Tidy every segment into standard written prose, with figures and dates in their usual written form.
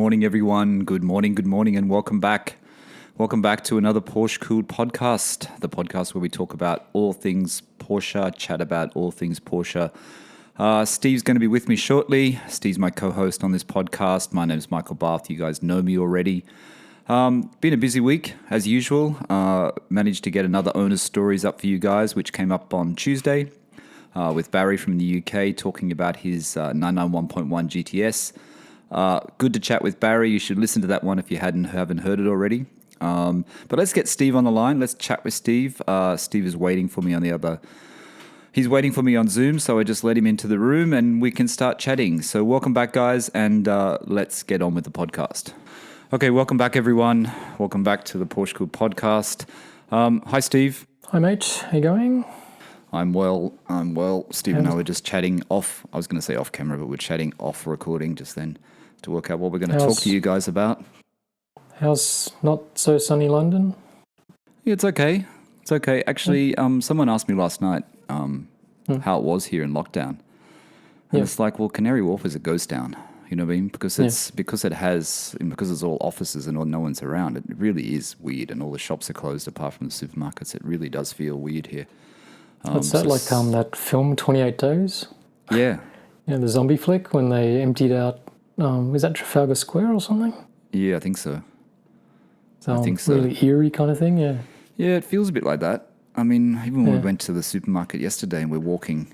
morning, everyone. Good morning, and welcome back. Welcome back to another PorscheCooled Podcast, the podcast where we talk about all things Porsche, chat about all things Porsche. Steve's going to be with me shortly. Steve's my co-host on this podcast. My name's Michael Barth. You guys know me already. Been a busy week, as usual. Managed to get another owner's stories up for you guys, which came up on Tuesday with Barry from the UK talking about his 991.1 GTS. Good to chat with Barry. You should listen to that one if you haven't heard it already. But let's get Steve on the line. Let's chat with Steve. Steve is waiting for me He's waiting for me on Zoom, so I just let him into the room and we can start chatting. So welcome back, guys, and let's get on with the podcast. Okay, welcome back, everyone. Welcome back to the PorscheCooled Podcast. Hi, Steve. Hi, mate. How you going? I'm well. Steve and I were just chatting off. I was going to say off camera, but we're chatting off recording just then to work out what we're going to talk to you guys about. How's not so sunny London? Yeah, it's okay. It's okay. Actually, someone asked me last night how it was here in lockdown. And it's like, well, Canary Wharf is a ghost town. You know what I mean? Because it's all offices and no one's around. It really is weird, and all the shops are closed apart from the supermarkets. It really does feel weird here. What's that like? That film 28 Days? Yeah. Yeah, the zombie flick when they emptied out. Was that Trafalgar Square or something? Yeah, I think so. I think so. Really eerie kind of thing. Yeah. Yeah, it feels a bit like that. I mean, even when we went to the supermarket yesterday and we're walking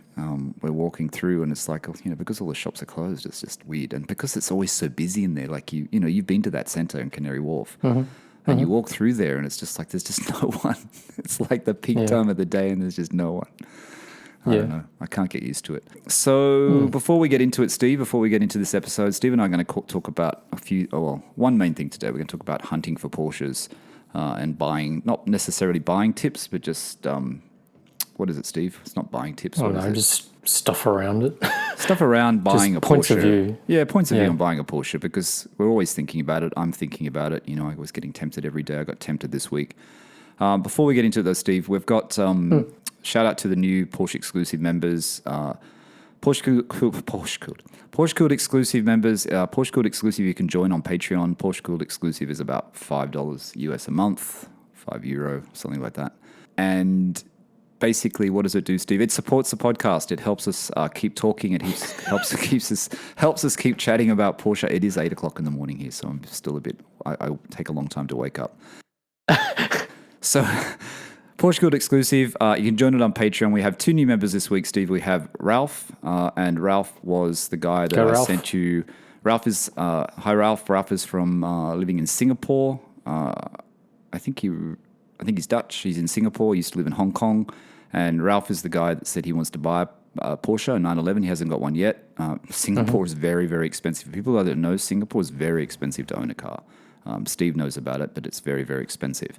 through, and it's like, because all the shops are closed, it's just weird. And because it's always so busy in there, like you've been to that centre in Canary Wharf, and you walk through there, and it's just like there's just no one. It's like the peak time of the day, and there's just no one. I don't know. I can't get used to it. So before we get into it, Steve, before we get into this episode, Steve and I are going to talk about one main thing today. We're going to talk about hunting for Porsches. And buying, not necessarily buying tips, but just, what is it, Steve? It's not buying tips. Just stuff around it. Stuff around buying a Porsche. Points of view. Yeah, points of view on buying a Porsche, because we're always thinking about it. I'm thinking about it. I was getting tempted every day. I got tempted this week. Before we get into it, though, Steve, we've got shout out to the new Porsche Exclusive members. PorscheCooled Exclusive members. PorscheCooled Exclusive you can join on Patreon. PorscheCooled Exclusive is about $5 US a month, €5, something like that. And basically, what does it do, Steve? It supports the podcast. It helps us keep talking. It helps us keep chatting about Porsche. It is 8 o'clock in the morning here, so I'm still I take a long time to wake up. So PorscheCooled Exclusive, you can join it on Patreon. We have 2 new members this week, Steve. We have Ralph, and Ralph was the guy that I sent you. Ralph is, hi Ralph. Ralph is from living in Singapore. I think he's Dutch. He's in Singapore. He used to live in Hong Kong. And Ralph is the guy that said he wants to buy a Porsche, a 911. He hasn't got one yet. Singapore is very, very expensive. People that don't know, Singapore is very expensive to own a car. Steve knows about it, but it's very, very expensive.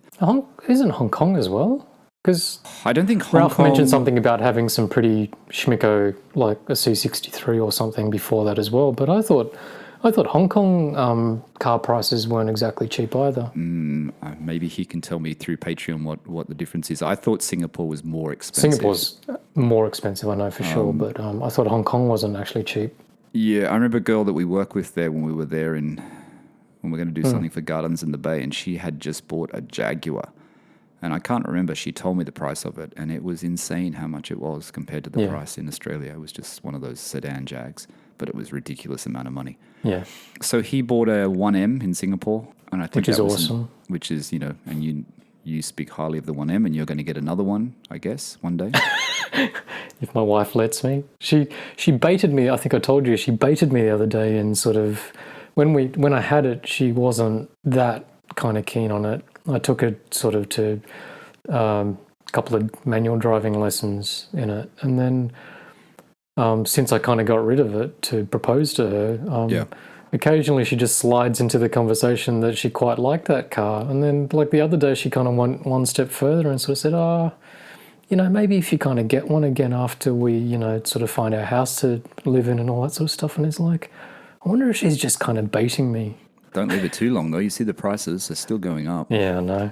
Isn't Hong Kong as well? Because I don't think Ralph mentioned something about having some pretty schmicko, like a C63 or something before that as well. But I thought Hong Kong car prices weren't exactly cheap either. Maybe he can tell me through Patreon what the difference is. I thought Singapore was more expensive. Singapore's more expensive, I know for sure. But I thought Hong Kong wasn't actually cheap. Yeah, I remember a girl that we worked with there when we were there when we're going to do something for Gardens in the Bay, and she had just bought a Jaguar. And I can't remember, she told me the price of it, and it was insane how much it was compared to the price in Australia. It was just one of those sedan Jags, but it was a ridiculous amount of money. Yeah. So he bought a 1M in Singapore, and I think which is awesome. Which is, and you speak highly of the 1M, and you're going to get another one, I guess, one day. If my wife lets me. She baited me, I think I told you, she baited me the other day, and sort of when I had it, she wasn't that kind of keen on it. I took it sort of to a couple of manual driving lessons in it. And then since I kind of got rid of it to propose to her, occasionally she just slides into the conversation that she quite liked that car. And then like the other day she kind of went one step further and sort of said, maybe if you kind of get one again after we, sort of find our house to live in and all that sort of stuff. And it's like, I wonder if she's just kind of baiting me. Don't leave it too long, though. You see the prices are still going up. Yeah, I know.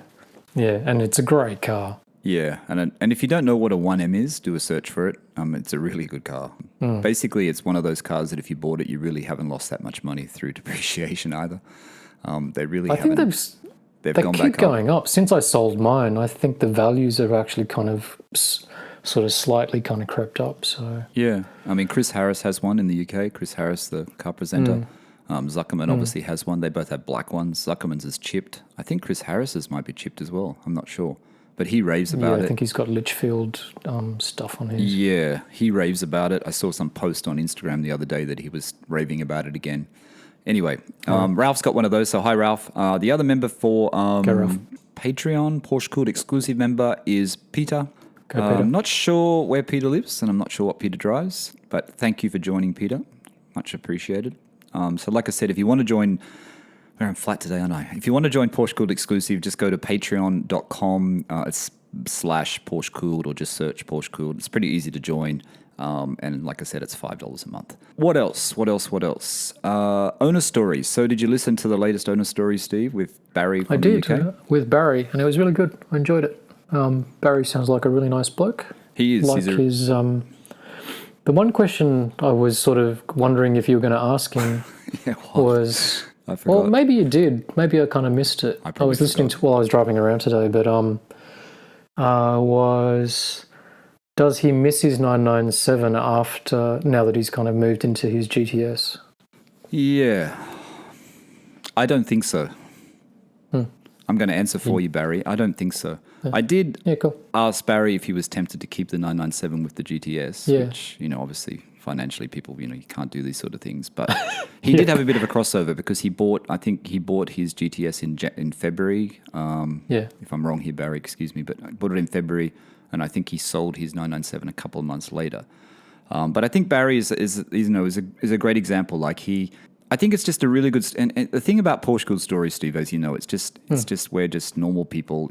Yeah, and it's a great car. Yeah, and if you don't know what a 1M is, do a search for it. It's a really good car. Basically, it's one of those cars that if you bought it, you really haven't lost that much money through depreciation either. They really I think haven't. They've they gone keep back up. going up. Since I sold mine, I think the values have actually kind of sort of slightly kind of crept up. So Yeah, I mean, Chris Harris has one in the UK. Chris Harris, the car presenter. Zuckerman obviously has one. They both have black ones. Zuckerman's is chipped. I think Chris Harris's might be chipped as well. I'm not sure. But he raves about it. I think he's got Litchfield stuff on his. Yeah, he raves about it. I saw some post on Instagram the other day that he was raving about it again. Anyway, Ralph's got one of those. So hi, Ralph. The other member for Ralph. Patreon, PorscheCooled Exclusive member is Peter. Peter. I'm not sure where Peter lives, and I'm not sure what Peter drives. But thank you for joining, Peter. Much appreciated. So like I said, if you want to join... I'm flat today, aren't I? If you want to join PorscheCooled Exclusive, just go to patreon.com. It's /PorscheCooled or just search PorscheCooled. It's pretty easy to join. And like I said, it's $5 a month. What else? Owner stories. So did you listen to the latest owner story, Steve, with Barry from the UK? I did, with Barry, and it was really good. I enjoyed it. Barry sounds like a really nice bloke. He is. Like his... the one question I was sort of wondering if you were going to ask him was... I forgot. Well, maybe you did. Maybe I kind of missed it. I was listening to while I was driving around today, but does he miss his 997 now that he's kind of moved into his GTS? Yeah. I don't think so. I'm going to answer for you, Barry. I don't think so. I did ask Barry if he was tempted to keep the 997 with the GTS, which, obviously financially people, you can't do these sort of things. But he did have a bit of a crossover because he bought his GTS in February. If I'm wrong here, Barry, excuse me, but I bought it in February and I think he sold his 997 a couple of months later. But I think Barry is a great example. I think it's just a really good, and the thing about PorscheCooled stories, Steve, as you know, it's just we're just normal people,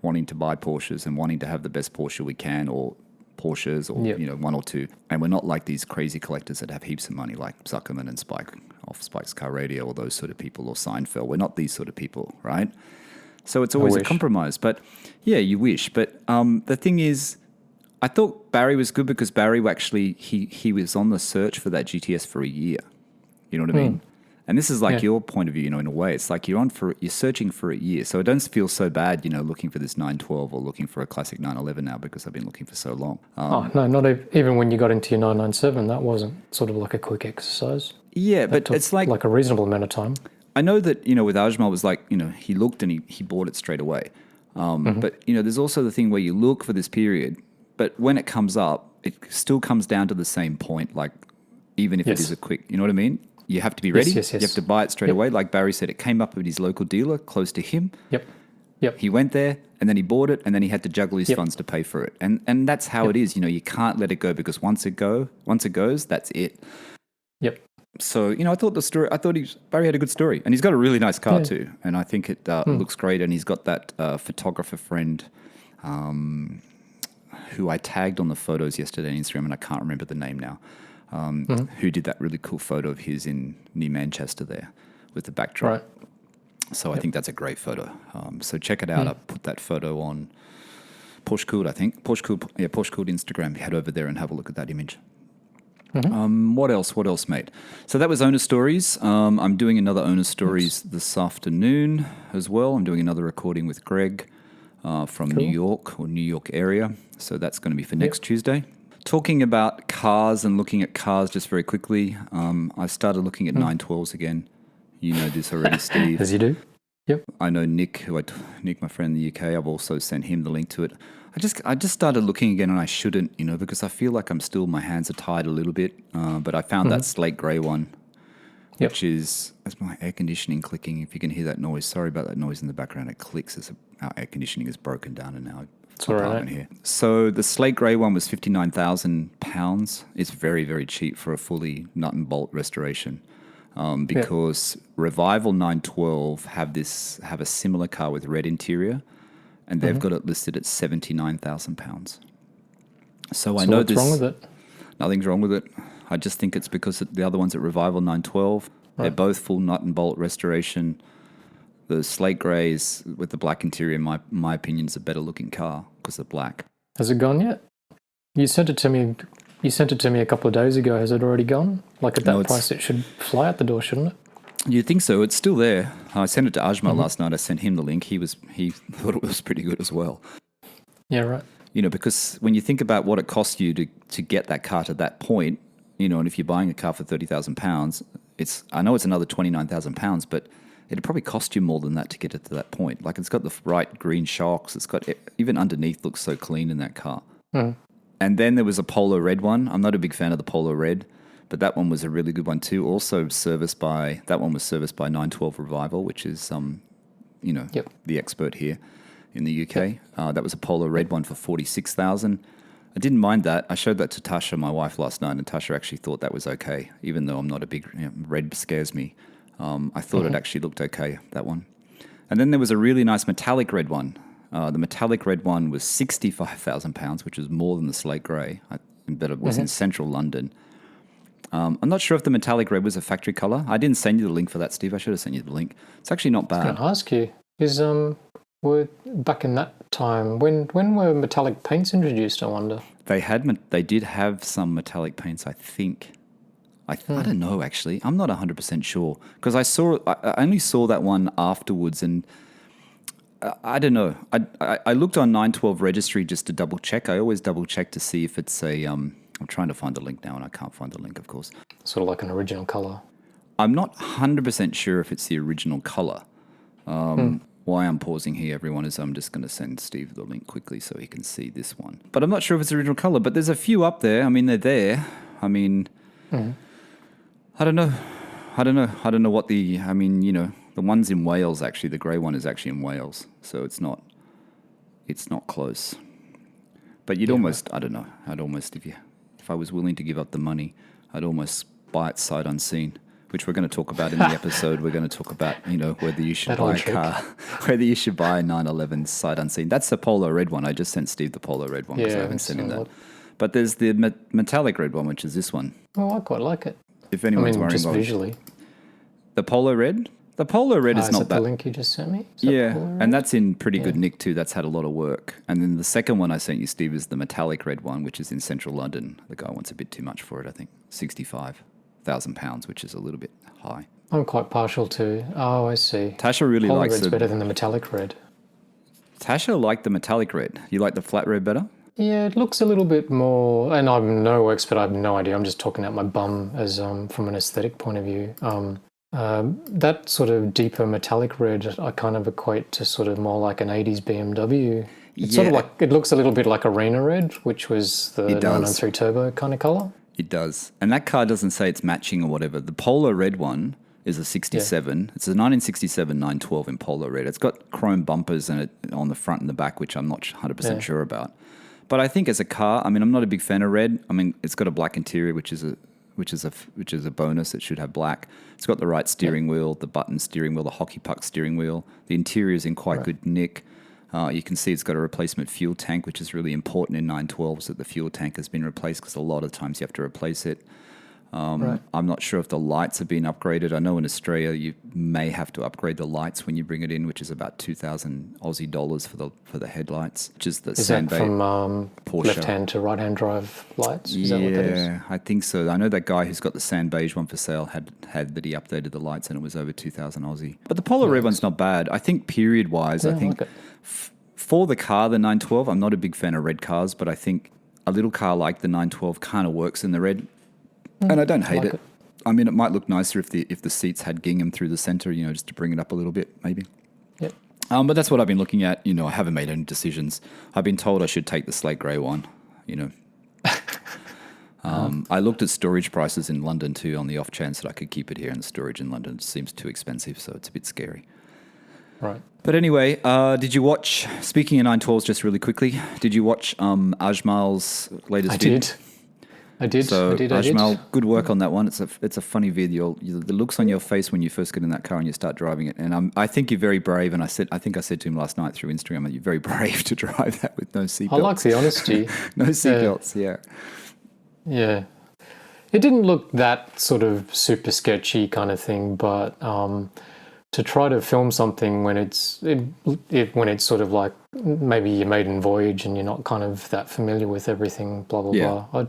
wanting to buy Porsches and wanting to have the best Porsche we can, or Porsches, or one or two, and we're not like these crazy collectors that have heaps of money, like Zuckerman and Spike off Spike's Car Radio, or those sort of people, or Seinfeld. We're not these sort of people, right? So it's always a compromise. But yeah, you wish. But the thing is, I thought Barry was good because Barry actually he was on the search for that GTS for a year. You know what I mean? And this is like your point of view, in a way. It's like you're searching for a year. So I don't feel so bad, looking for this 912 or looking for a classic 911 now because I've been looking for so long. No, not even when you got into your 997, that wasn't sort of like a quick exercise. Yeah, but it's like a reasonable amount of time. I know that, with Ajmal, it was like, he looked and he bought it straight away. But, there's also the thing where you look for this period, but when it comes up, it still comes down to the same point, like even if it is a quick, you know what I mean? You have to be ready. Yes. You have to buy it straight away. Like Barry said, it came up at his local dealer close to him. Yep. He went there and then he bought it and then he had to juggle his funds to pay for it. And that's how it is. You can't let it go because once it goes, that's it. Yep. So, I thought Barry had a good story, and he's got a really nice car too. And I think it looks great. And he's got that photographer friend who I tagged on the photos yesterday on Instagram, and I can't remember the name now. Who did that really cool photo of his near Manchester there with the backdrop. Right. So I think that's a great photo. So check it out. I put that photo on PorscheCooled, I think. PorscheCooled Instagram. Head over there and have a look at that image. What else, mate? So that was owner stories. I'm doing another owner stories this afternoon as well. I'm doing another recording with Greg from New York or New York area. So that's going to be for next Tuesday. Talking about cars and looking at cars just very quickly, I started looking at 912s again. You know this already, Steve. As you do. Yep. I know Nick, Nick, my friend in the UK, I've also sent him the link to it. I just started looking again, and I shouldn't, because I feel like my hands are tied a little bit. But I found that slate grey one, which is, that's my air conditioning clicking. If you can hear that noise, sorry about that noise in the background. It clicks as our air conditioning is broken down in our apartment here. So the slate grey one was £59,000. It's very, very cheap for a fully nut and bolt restoration. Because Revival 912 have a similar car with red interior, and they've got it listed at £79,000. So I know what's wrong with it? Nothing's wrong with it. I just think it's because the other ones at Revival 912, they're both full nut and bolt restoration. The slate greys with the black interior, in my opinion, is a better looking car because they're black. Has it gone yet? You sent it to me. You sent it to me a couple of days ago. Has it already gone? Like at that price, it should fly out the door, shouldn't it? You'd think so. It's still there. I sent it to Ajmal last night. I sent him the link. He thought it was pretty good as well. Yeah, right. Because when you think about what it costs you to get that car to that point, and if you're buying a car for £30,000, I know it's another £29,000, but it'd probably cost you more than that to get it to that point. Like, it's got the right green shocks. It's got, even underneath looks so clean in that car. Mm. And then there was a Polo Red one. I'm not a big fan of the Polo Red, but that one was a really good one too. Also that one was serviced by 912 Revival, which is, the expert here in the UK. Yep. That was a Polo Red one for $46,000. I didn't mind that. I showed that to Tasha, my wife, last night, and Tasha actually thought that was okay, even though I'm not a big, red scares me. I thought it actually looked okay, that one. And then there was a really nice metallic red one. The metallic red one was £65,000, which was more than the slate grey, but it was in central London. I'm not sure if the metallic red was a factory colour. I didn't send you the link for that, Steve. I should have sent you the link. It's actually not bad. I was going to ask you, were back in that time, when were metallic paints introduced, I wonder? They did have some metallic paints, I think. I don't know, actually. I'm not 100% sure because I only saw that one afterwards, and I don't know. I looked on 912 registry just to double check. I always double check to see if it's a. I'm trying to find the link now, and I can't find the link, of course. Sort of like an original color. I'm not 100% sure if it's the original color. Why I'm pausing here, everyone, is I'm just going to send Steve the link quickly so he can see this one. But I'm not sure if it's the original color. But there's a few up there. I mean, they're there. I mean, I don't know. I don't know what the. I mean, the one's in Wales. Actually, the grey one is actually in Wales, so it's not close. But you'd almost. Right. I don't know. I'd almost if I was willing to give up the money, I'd almost buy it sight unseen. Which we're going to talk about in the episode. We're going to talk about, whether you should buy a car, whether you should buy a 911 sight unseen. That's the Polo Red one. I just sent Steve the Polo Red one because I haven't sent him that. But there's the metallic red one, which is this one. Oh, I quite like it. If anyone's worrying just about visually. The Polo Red? The Polo Red is not that. The link you just sent me? Yeah, and that's in pretty good nick too. That's had a lot of work. And then the second one I sent you, Steve, is the metallic red one, which is in central London. The guy wants a bit too much for it, I think. £65,000, which is a little bit high. I'm quite partial to. Oh, I see. Tasha really Polo likes red's better than the metallic red. Tasha liked the metallic red. You like the flat red better? Yeah, it looks a little bit more. And I'm no expert. I have no idea. I'm just talking out my bum as from an aesthetic point of view. That sort of deeper metallic red, I kind of equate to sort of more like an 80s BMW. It's sort of like, it looks a little bit like Arena red, which was the 993 Turbo kind of color. It does. And that car doesn't say it's matching or whatever. The Polo Red one is a 67. Yeah. It's a 1967 912 in Polo Red. It's got chrome bumpers in it on the front and the back, which I'm not 100% sure about. But I think as a car, I mean, I'm not a big fan of red. I mean, it's got a black interior, which is a bonus. It should have black. It's got the right steering wheel, the button steering wheel, the hockey puck steering wheel. The interior is in quite good nick. You can see it's got a replacement fuel tank, which is really important in 912s, that the fuel tank has been replaced because a lot of times you have to replace it. I'm not sure if the lights have been upgraded. I know in Australia you may have to upgrade the lights when you bring it in, which is about 2,000 Aussie dollars for the headlights, which is the Is that from Porsche. Left-hand to right-hand drive lights? Is that what that is? Yeah, I think so. I know that guy who's got the sand beige one for sale had that he updated the lights and it was over 2,000 Aussie. But the Polo Red one's not bad. I think period-wise, I think for the car, the 912, I'm not a big fan of red cars, but I think a little car like the 912 kind of works in the red. And I don't hate it. I mean, it might look nicer if the seats had gingham through the center, just to bring it up a little bit, maybe. Yep. But that's what I've been looking at. I haven't made any decisions. I've been told I should take the slate grey one. I looked at storage prices in London too, on the off chance that I could keep it here, and the storage in London seems too expensive, so it's a bit scary. Right. But anyway, did you watch? Speaking of 912s, just really quickly, did you watch Ajmal's latest vid? I did. Ajmal, good work on that one. It's a funny video. The looks on your face when you first get in that car and you start driving it, and I think you're very brave. And I think I said to him last night through Instagram that you're very brave to drive that with no seatbelts. I like the honesty. No seatbelts. Yeah. Yeah. It didn't look that sort of super sketchy kind of thing, but to try to film something when when it's sort of like maybe your maiden voyage and you're not kind of that familiar with everything, blah blah blah.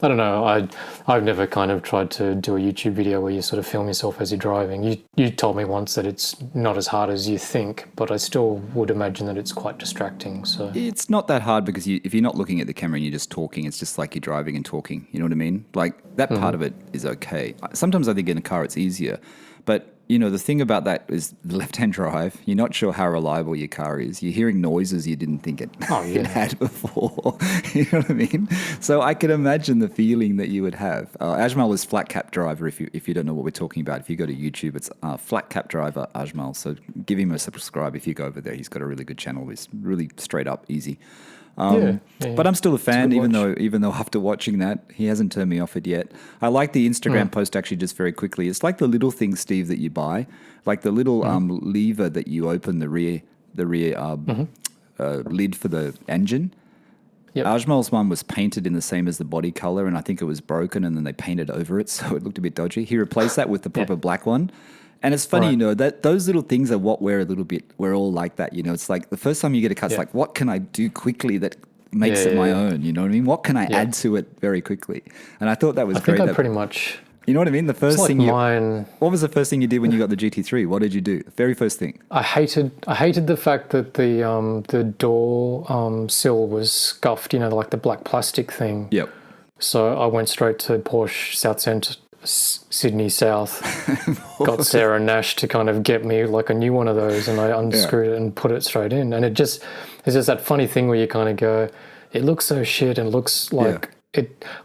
I don't know. I've never kind of tried to do a YouTube video where you sort of film yourself as you're driving. You told me once that it's not as hard as you think, but I still would imagine that it's quite distracting. So it's not that hard because if you're not looking at the camera and you're just talking, it's just like you're driving and talking. You know what I mean? Like that part of it is okay. Sometimes I think in a car it's easier, but the thing about that is the left-hand drive. You're not sure how reliable your car is. You're hearing noises you didn't think it had before. You know what I mean? So I can imagine the feeling that you would have. Ajmal is flat cap driver. If you don't know what we're talking about, if you go to YouTube, it's flat cap driver Ajmal. So give him a subscribe if you go over there. He's got a really good channel. It's really straight up, easy. But I'm still a fan, even though after watching that, he hasn't turned me off it yet. I like the Instagram post actually just very quickly. It's like the little things, Steve, that you buy, like the little lever that you open the rear lid for the engine. Yep. Ajmal's one was painted in the same as the body color, and I think it was broken, and then they painted over it, so it looked a bit dodgy. He replaced that with the proper black one. And it's funny, that those little things are what we're all like that, It's like the first time you get a car, it's like, what can I do quickly that makes it my own? You know what I mean? What can I add to it very quickly? And I thought that was great. I think I pretty much... You know what I mean? The first thing what was the first thing you did when you got the GT3? What did you do? The very first thing. I hated the fact that the door sill was scuffed, like the black plastic thing. Yep. So I went straight to Porsche South Centre, Sydney South, got Sarah Nash to kind of get me like a new one of those, and I unscrewed it and put it straight in. And it's just that funny thing where you kind of go, it looks so shit and looks like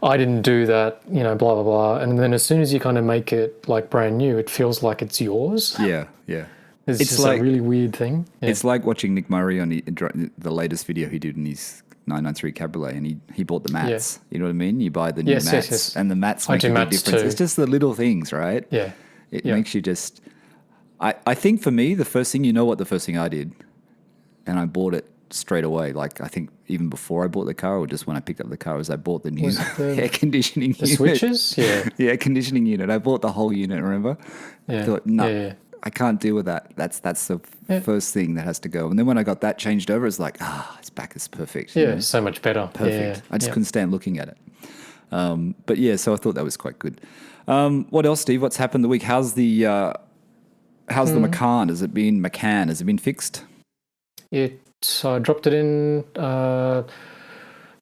I didn't do that, blah, blah, blah. And then as soon as you kind of make it like brand new, it feels like it's yours. Yeah, yeah. It's just like a really weird thing. Yeah. It's like watching Nick Murray on the latest video he did in his 993 Cabriolet, and he bought the mats. You know what I mean? You buy the new mats, and the mats make a big difference. Too. It's just the little things, right? Yeah. It makes you just... I think for me, the first thing, what the first thing I did, and I bought it straight away. Like I think even before I bought the car, or just when I picked up the car, was I bought the new air conditioning unit. The switches? Yeah. The air conditioning unit. I bought the whole unit, remember? Yeah. I thought, no, I can't deal with that. That's the first thing that has to go. And then when I got that changed over, it's like, it's back. It's perfect. Yeah, so much better. Perfect. Yeah. I just couldn't stand looking at it. But yeah, so I thought that was quite good. What else, Steve? What's happened the week? How's the Macan? Has it been fixed? I dropped it in.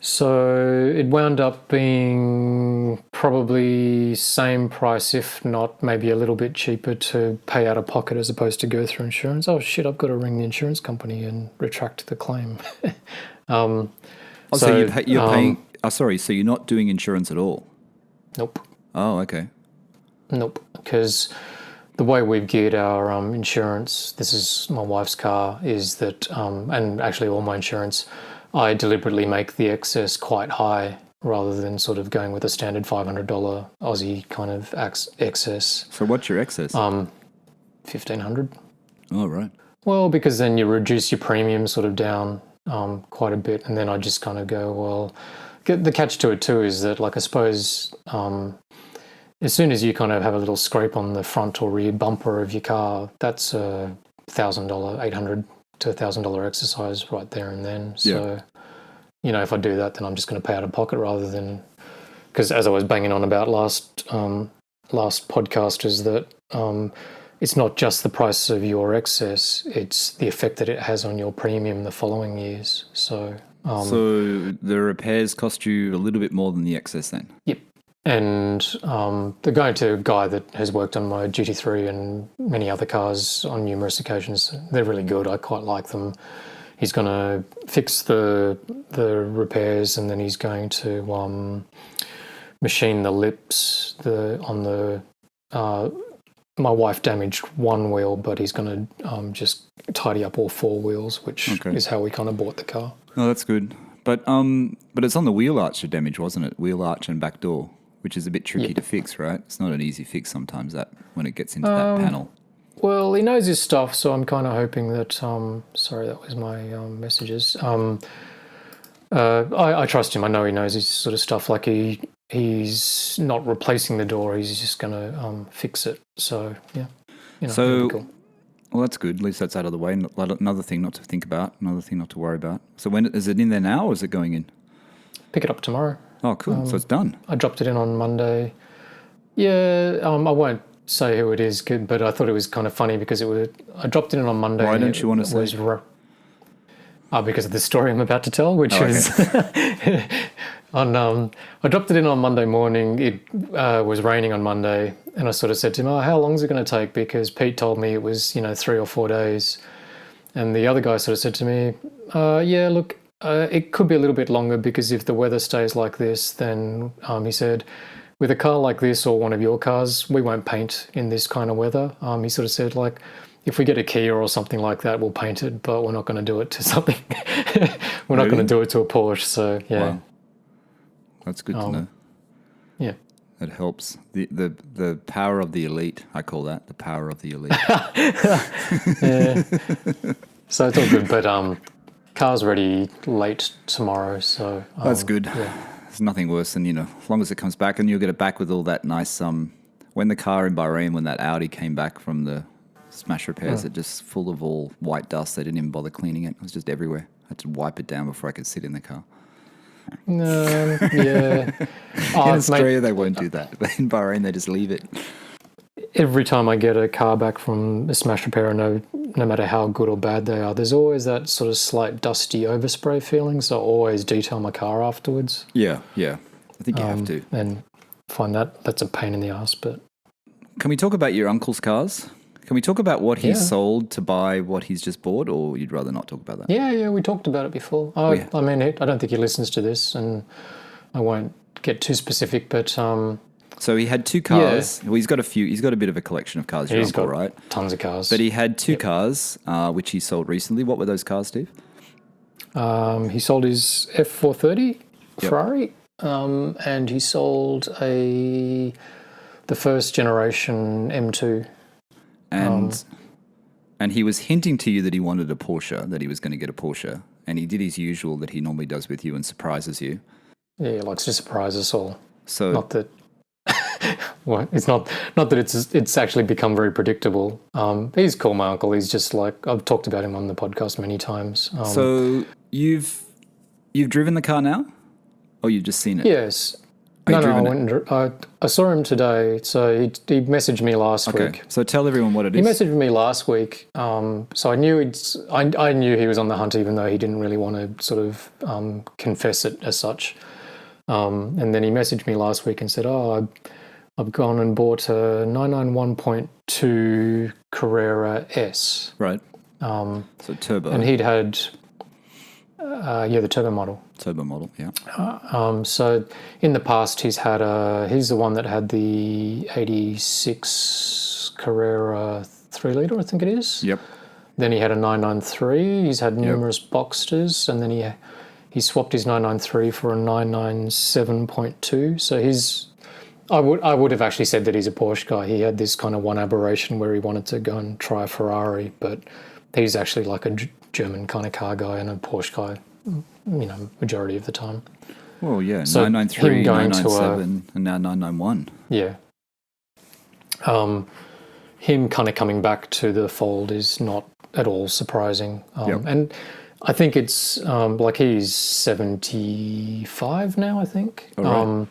So it wound up being probably same price, if not maybe a little bit cheaper to pay out of pocket as opposed to go through insurance. Oh shit, I've got to ring the insurance company and retract the claim. So you're paying... sorry, so you're not doing insurance at all? Nope. Oh, okay. Nope, because the way we've geared our insurance, this is my wife's car, is that, and actually all my insurance, I deliberately make the excess quite high rather than sort of going with a standard $500 Aussie kind of excess. So what's your excess? $1,500. Oh, right. Well, because then you reduce your premium sort of down quite a bit, and then I just kind of go, well, the catch to it too is that, like, I suppose as soon as you kind of have a little scrape on the front or rear bumper of your car, that's a $1,000, $800 to $1,000 exercise right there and then. So, if I do that, then I'm just going to pay out of pocket rather than, because as I was banging on about last podcast, is that it's not just the price of your excess; it's the effect that it has on your premium the following years. So, so the repairs cost you a little bit more than the excess then? Yep. And they're going to a guy that has worked on my GT3 and many other cars on numerous occasions. They're really good. I quite like them. He's going to fix the repairs, and then he's going to machine the lips on the... my wife damaged one wheel, but he's going to just tidy up all four wheels, which is how we kind of bought the car. Oh, that's good. But it's on the wheel arch damage, wasn't it? Wheel arch and back door, which is a bit tricky to fix, right? It's not an easy fix sometimes that when it gets into that panel. Well, he knows his stuff, so I'm kind of hoping that... sorry, that was my messages. I trust him. I know he knows his sort of stuff. Like he's not replacing the door. He's just going to fix it. So, yeah. So cool. Well, that's good. At least that's out of the way. Another thing not to think about. Another thing not to worry about. So when is it in there now, or is it going in? Pick it up tomorrow. Oh, cool. So it's done. I dropped it in on Monday. Yeah, I won't say who it is, but I thought it was kind of funny because I dropped it in on Monday. Why don't you want to say? Because of the story I'm about to tell, which is I dropped it in on Monday morning. It was raining on Monday, and I sort of said to him, how long is it going to take? Because Pete told me it was, 3 or 4 days. And the other guy sort of said to me, look, it could be a little bit longer because if the weather stays like this, then he said, with a car like this or one of your cars, we won't paint in this kind of weather. He sort of said, like, if we get a Kia or something like that, we'll paint it, but we're not going to do it to something. We're not going to do it to a Porsche. So, yeah. Wow. That's good to know. Yeah. It helps. The power of the elite, I call that, the power of the elite. Yeah. So it's all good, but car's ready late tomorrow, so... That's good. Yeah. There's nothing worse than, as long as it comes back, and you'll get it back with all that nice... when the car in Bahrain, when that Audi came back from the smash repairs, it just full of all white dust. They didn't even bother cleaning it. It was just everywhere. I had to wipe it down before I could sit in the car. Yeah. In Australia, they won't do that. But in Bahrain, they just leave it. Every time I get a car back from a smash repair, I know no matter how good or bad they are, there's always that sort of slight dusty overspray feeling, so I always detail my car afterwards. Yeah. I think you have to. And find that's a pain in the ass, but... Can we talk about your uncle's cars? Can we talk about what he sold to buy what he's just bought, or you'd rather not talk about that? Yeah, we talked about it before. I mean, I don't think he listens to this, and I won't get too specific, but... So he had two cars. Yeah. Well, he's got a few. He's got a bit of a collection of cars. He's got right? Tons of cars. But he had two cars, which he sold recently. What were those cars, Steve? He sold his F430 Ferrari, and he sold the first generation M2. And he was hinting to you that he wanted a Porsche, that he was going to get a Porsche, and he did his usual that he normally does with you and surprises you. Yeah, he likes to surprise us all. So not that. Well, it's not that it's actually become very predictable. He's cool, my uncle. He's just like, I've talked about him on the podcast many times. So you've driven the car now, or you've just seen it? Yes. I saw him today. So he messaged me last week. So tell everyone what it is. He messaged me last week. So I knew I knew he was on the hunt, even though he didn't really want to sort of confess it as such. And then he messaged me last week and said, I've gone and bought a 991.2 Carrera S. Right. So turbo. And he'd had, the turbo model. Turbo model, yeah. So in the past, he's the one that had the 86 Carrera 3-litre, I think it is. Yep. Then he had a 993. He's had numerous Boxsters, and then he swapped his 993 for a 997.2. So I would have actually said that he's a Porsche guy. He had this kind of one aberration where he wanted to go and try a Ferrari, but he's actually like a German kind of car guy and a Porsche guy, majority of the time. Well, yeah, so 993, 997, and now 991. Yeah. Him kind of coming back to the fold is not at all surprising. And I think it's he's 75 now, I think. Right.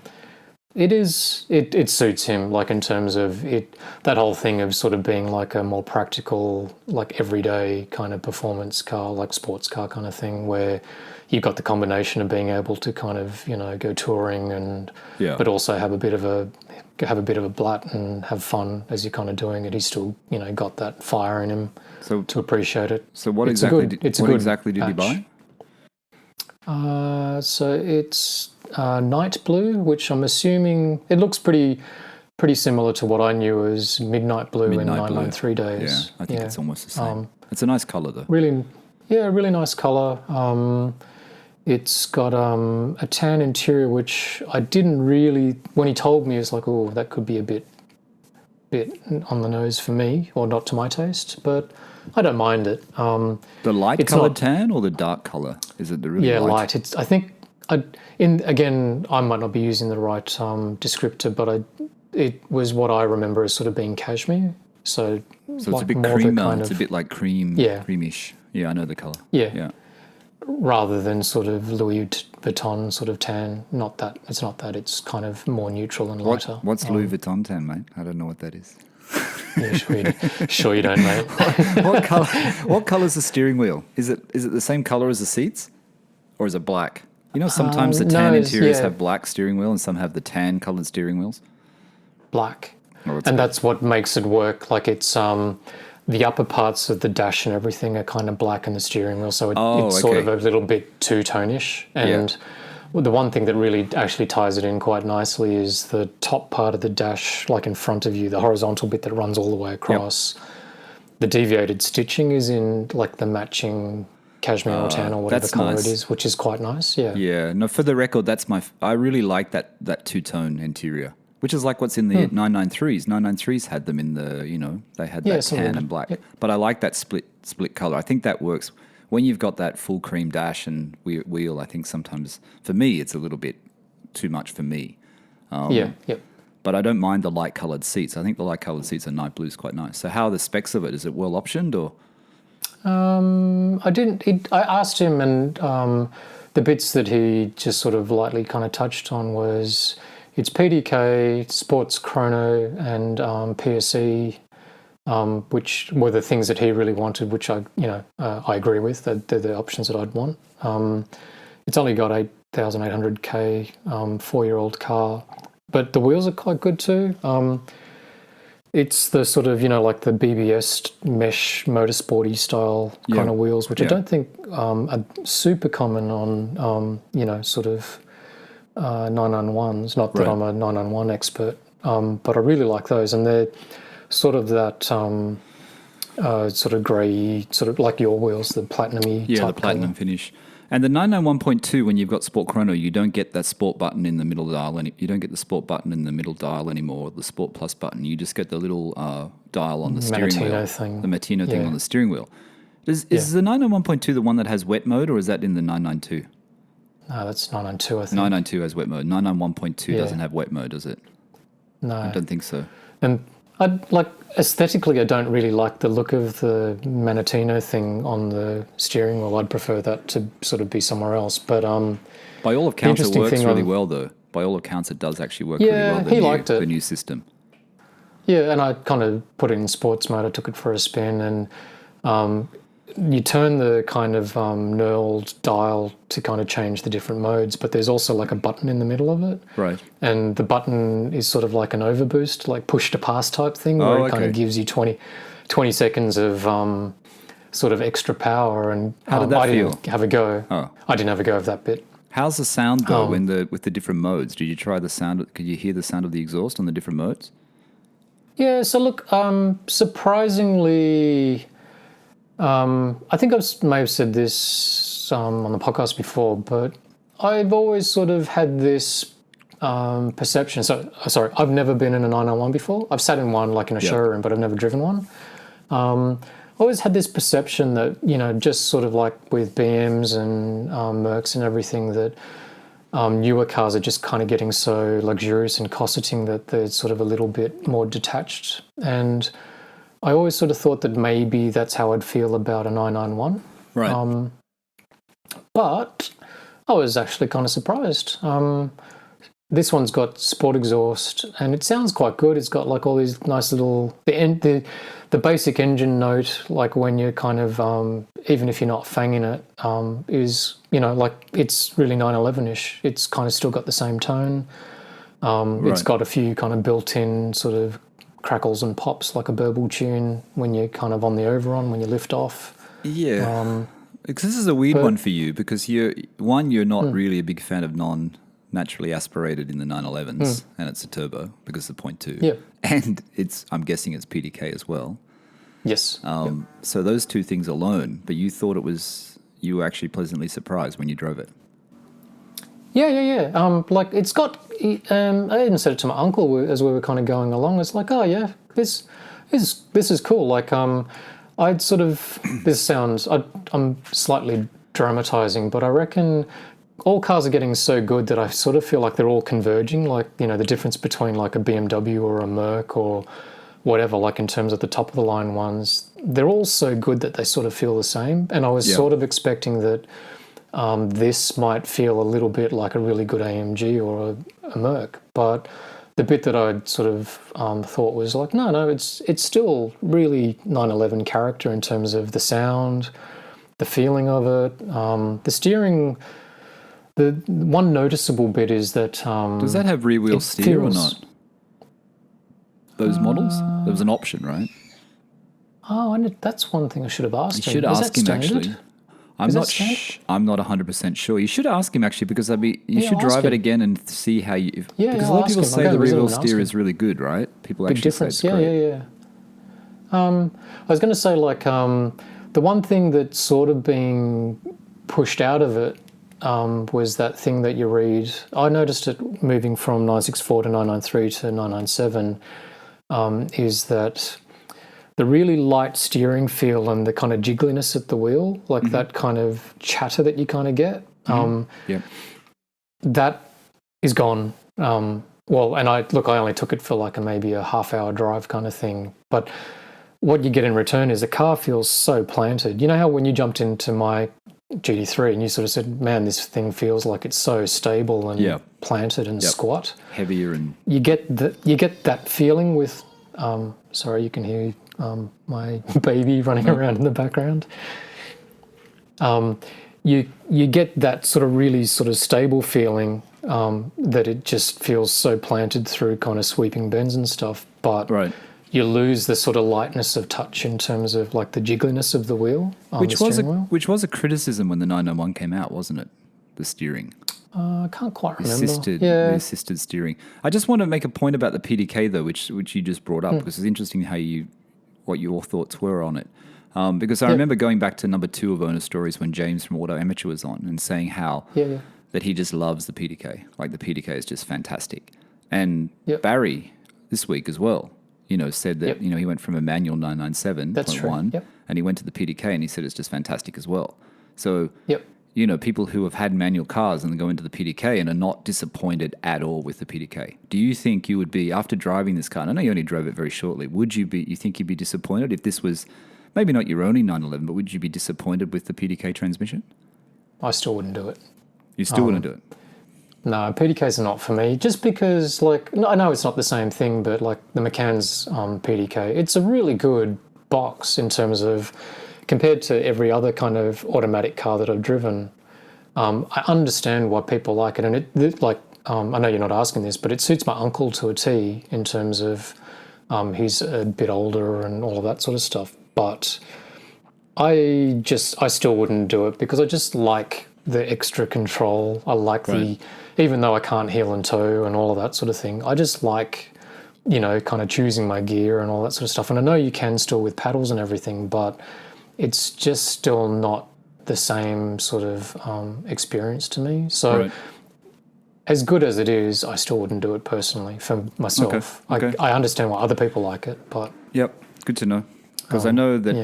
It suits him, like in terms of that whole thing of sort of being like a more practical, like everyday kind of performance car, like sports car kind of thing, where you've got the combination of being able to kind of, go touring but also have a bit of a blat and have fun as you're kind of doing it. He's still, got that fire in him to appreciate it. So what exactly did you buy? So it's night blue, which I'm assuming it looks pretty similar to what I knew as midnight blue in 993 days. Yeah, I think it's almost the same. It's a nice colour though. Really nice colour. It's got a tan interior, which I didn't really, when he told me, it's like, oh, that could be a bit on the nose for me, or not to my taste, but I don't mind it. The light coloured tan or the dark colour? Is it the really light? It's. I think. I might not be using the right descriptor, but it was what I remember as sort of being cashmere. So it's like a bit more the creamer. kind It's a of, bit like cream, Yeah. creamish. Yeah, I know the color. yeah, rather than sort of Louis Vuitton sort of tan. Not that it's not that. It's kind of more neutral and lighter. What's Louis Vuitton tan, mate? I don't know what that is. Yeah, sure you don't, mate. What color? What color's the steering wheel? Is it the same color as the seats, or is it black? You know, sometimes the tan interiors have black steering wheel, and some have the tan colored steering wheels. Black, Oh, and that's what makes it work. Like it's the upper parts of the dash and everything are kind of black in the steering wheel, so it's sort of a little bit two-tone-ish. And the one thing that really actually ties it in quite nicely is the top part of the dash, like in front of you, the horizontal bit that runs all the way across. The deviated stitching is in like the matching cashmere or tan or whatever color it is, which is quite nice. Yeah. Yeah. No, for the record, I really like that two-tone interior, which is like what's in the 993s. 993s had them in the, they had that tan and black. Yep. But I like that split color. I think that works. When you've got that full cream dash and wheel, I think sometimes, for me, it's a little bit too much for me. But I don't mind the light-coloured seats. I think the light-coloured seats are night blue's quite nice. So how are the specs of it? Is it well optioned or? I asked him, and the bits that he just sort of lightly kind of touched on was it's PDK, sports chrono, and PSE, which were the things that he really wanted, which I agree with. They're the options that I'd want. It's only got 8,800k, 4-year-old car, but the wheels are quite good too. It's the sort of, like the BBS mesh motorsporty style kind of wheels, which I don't think are super common on, sort of 991s. Not that I'm a 991 expert, but I really like those. And they're sort of that sort of grey, sort of like your wheels, the platinum-y type the platinum colour. finish. And the 991.2, when you've got Sport Chrono, you don't get that Sport button in the middle dial. You don't get the Sport button in the middle dial anymore, the Sport Plus button. You just get the little dial on the steering wheel. The Martino thing on the steering wheel. Is the 991.2 the one that has wet mode, or is that in the 992? No, that's 992, I think. 992 has wet mode. 991.2 doesn't have wet mode, does it? No. I don't think so. And aesthetically, I don't really like the look of the Manatino thing on the steering wheel. I'd prefer that to sort of be somewhere else. But by all accounts, it works really well, though. By all accounts, it does actually work really well. He liked it. The new system. Yeah, and I kind of put it in sports mode. I took it for a spin, and you turn the kind of knurled dial to kind of change the different modes, but there's also like a button in the middle of it. Right. And the button is sort of like an overboost, like push to pass type thing, where it kind of gives you 20 seconds of sort of extra power. And how did that feel? Didn't have a go. Oh. I didn't have a go of that bit. How's the sound though with the different modes? Did you try the sound? Could you hear the sound of the exhaust on the different modes? Yeah, so look, surprisingly, I think I may have said this on the podcast before, but I've always sort of had this perception. So, sorry, I've never been in a 991 before. I've sat in one like in a showroom, but I've never driven one. I always had this perception that, just sort of like with BMs and Mercs and everything, that newer cars are just kind of getting so luxurious and cosseting that they're sort of a little bit more detached. And I always sort of thought that maybe that's how I'd feel about a 991. Right. But I was actually kind of surprised. This one's got sport exhaust, and it sounds quite good. It's got like all these nice little the basic engine note, like when you're kind of even if you're not fanging it, is like it's really 911-ish. It's kind of still got the same tone. It's got a few kind of built-in sort of crackles and pops, like a burble tune when you're kind of on the overon when you lift off. Yeah. Because this is a weird one for you, because you're not really a big fan of non-naturally aspirated in the 911s, and it's a turbo because of the 0.2. Yeah. And I'm guessing it's PDK as well. Yes. So those two things alone, but you thought you were actually pleasantly surprised when you drove it. Yeah. Like it's got, I even said it to my uncle as we were kind of going along. It's like, oh yeah, this is cool. Like, I'd sort of, I'm slightly dramatizing, but I reckon all cars are getting so good that I sort of feel like they're all converging. Like, the difference between like a BMW or a Merc or whatever, like in terms of the top of the line ones, they're all so good that they sort of feel the same. And I was sort of expecting that this might feel a little bit like a really good AMG or a Merc, but the bit that I sort of thought was like, no, it's still really 911 character in terms of the sound, the feeling of it, the steering. The one noticeable bit is that does that have rear wheel steer or not? Those models, there was an option, right? Oh, and that's one thing I should have asked him. You should ask him actually. I'm not 100% sure. You should ask him actually, because you should drive it again and see how you. Because a lot of people say the rear wheel steer is really good, right? People actually say it's great. Yeah. I was going to say like the one thing that's sort of being pushed out of it was that thing that you read. I noticed it moving from 964 to 993 to 997 is that the really light steering feel and the kind of jiggliness at the wheel, like that kind of chatter that you kind of get, that is gone. Well, and I only took it for like maybe a half-hour drive kind of thing. But what you get in return is the car feels so planted. You know how when you jumped into my GT3 and you sort of said, man, this thing feels like it's so stable and planted and squat. Heavier and... You get that feeling with... sorry, you can hear my baby running around in the background. You get that sort of really sort of stable feeling that it just feels so planted through kind of sweeping bends and stuff, but you lose the sort of lightness of touch in terms of like the jiggliness of the wheel. Which was a criticism when the 991 came out, wasn't it? The steering. I can't quite remember. The assisted steering. I just want to make a point about the PDK though, which you just brought up, because it's interesting what your thoughts were on it. Because I remember going back to number 2 of Owner Stories when James from Auto Amateur was on and saying how that he just loves the PDK. Like the PDK is just fantastic. And Barry this week as well, said that, he went from a manual 997.1 and he went to the PDK and he said it's just fantastic as well. So, people who have had manual cars and then go into the PDK and are not disappointed at all with the PDK. Do you think you would be, after driving this car, and I know you only drove it very shortly, you think you'd be disappointed if this was maybe not your only 911, but would you be disappointed with the PDK transmission? I still wouldn't do it. You still wouldn't do it? No, PDKs are not for me. Just because, I know it's not the same thing, but like the McCann's PDK, it's a really good box in terms of, compared to every other kind of automatic car that I've driven. I understand why people like it, and I know you're not asking this, but it suits my uncle to a T in terms of he's a bit older and all of that sort of stuff. But I still wouldn't do it because I just like the extra control. I like even though I can't heel and toe and all of that sort of thing, I just like, kind of choosing my gear and all that sort of stuff. And I know you can still with paddles and everything, but it's just still not the same sort of experience to me. So as good as it is, I still wouldn't do it personally for myself. Okay. I understand why other people like it, but... Yep, good to know. Because I know that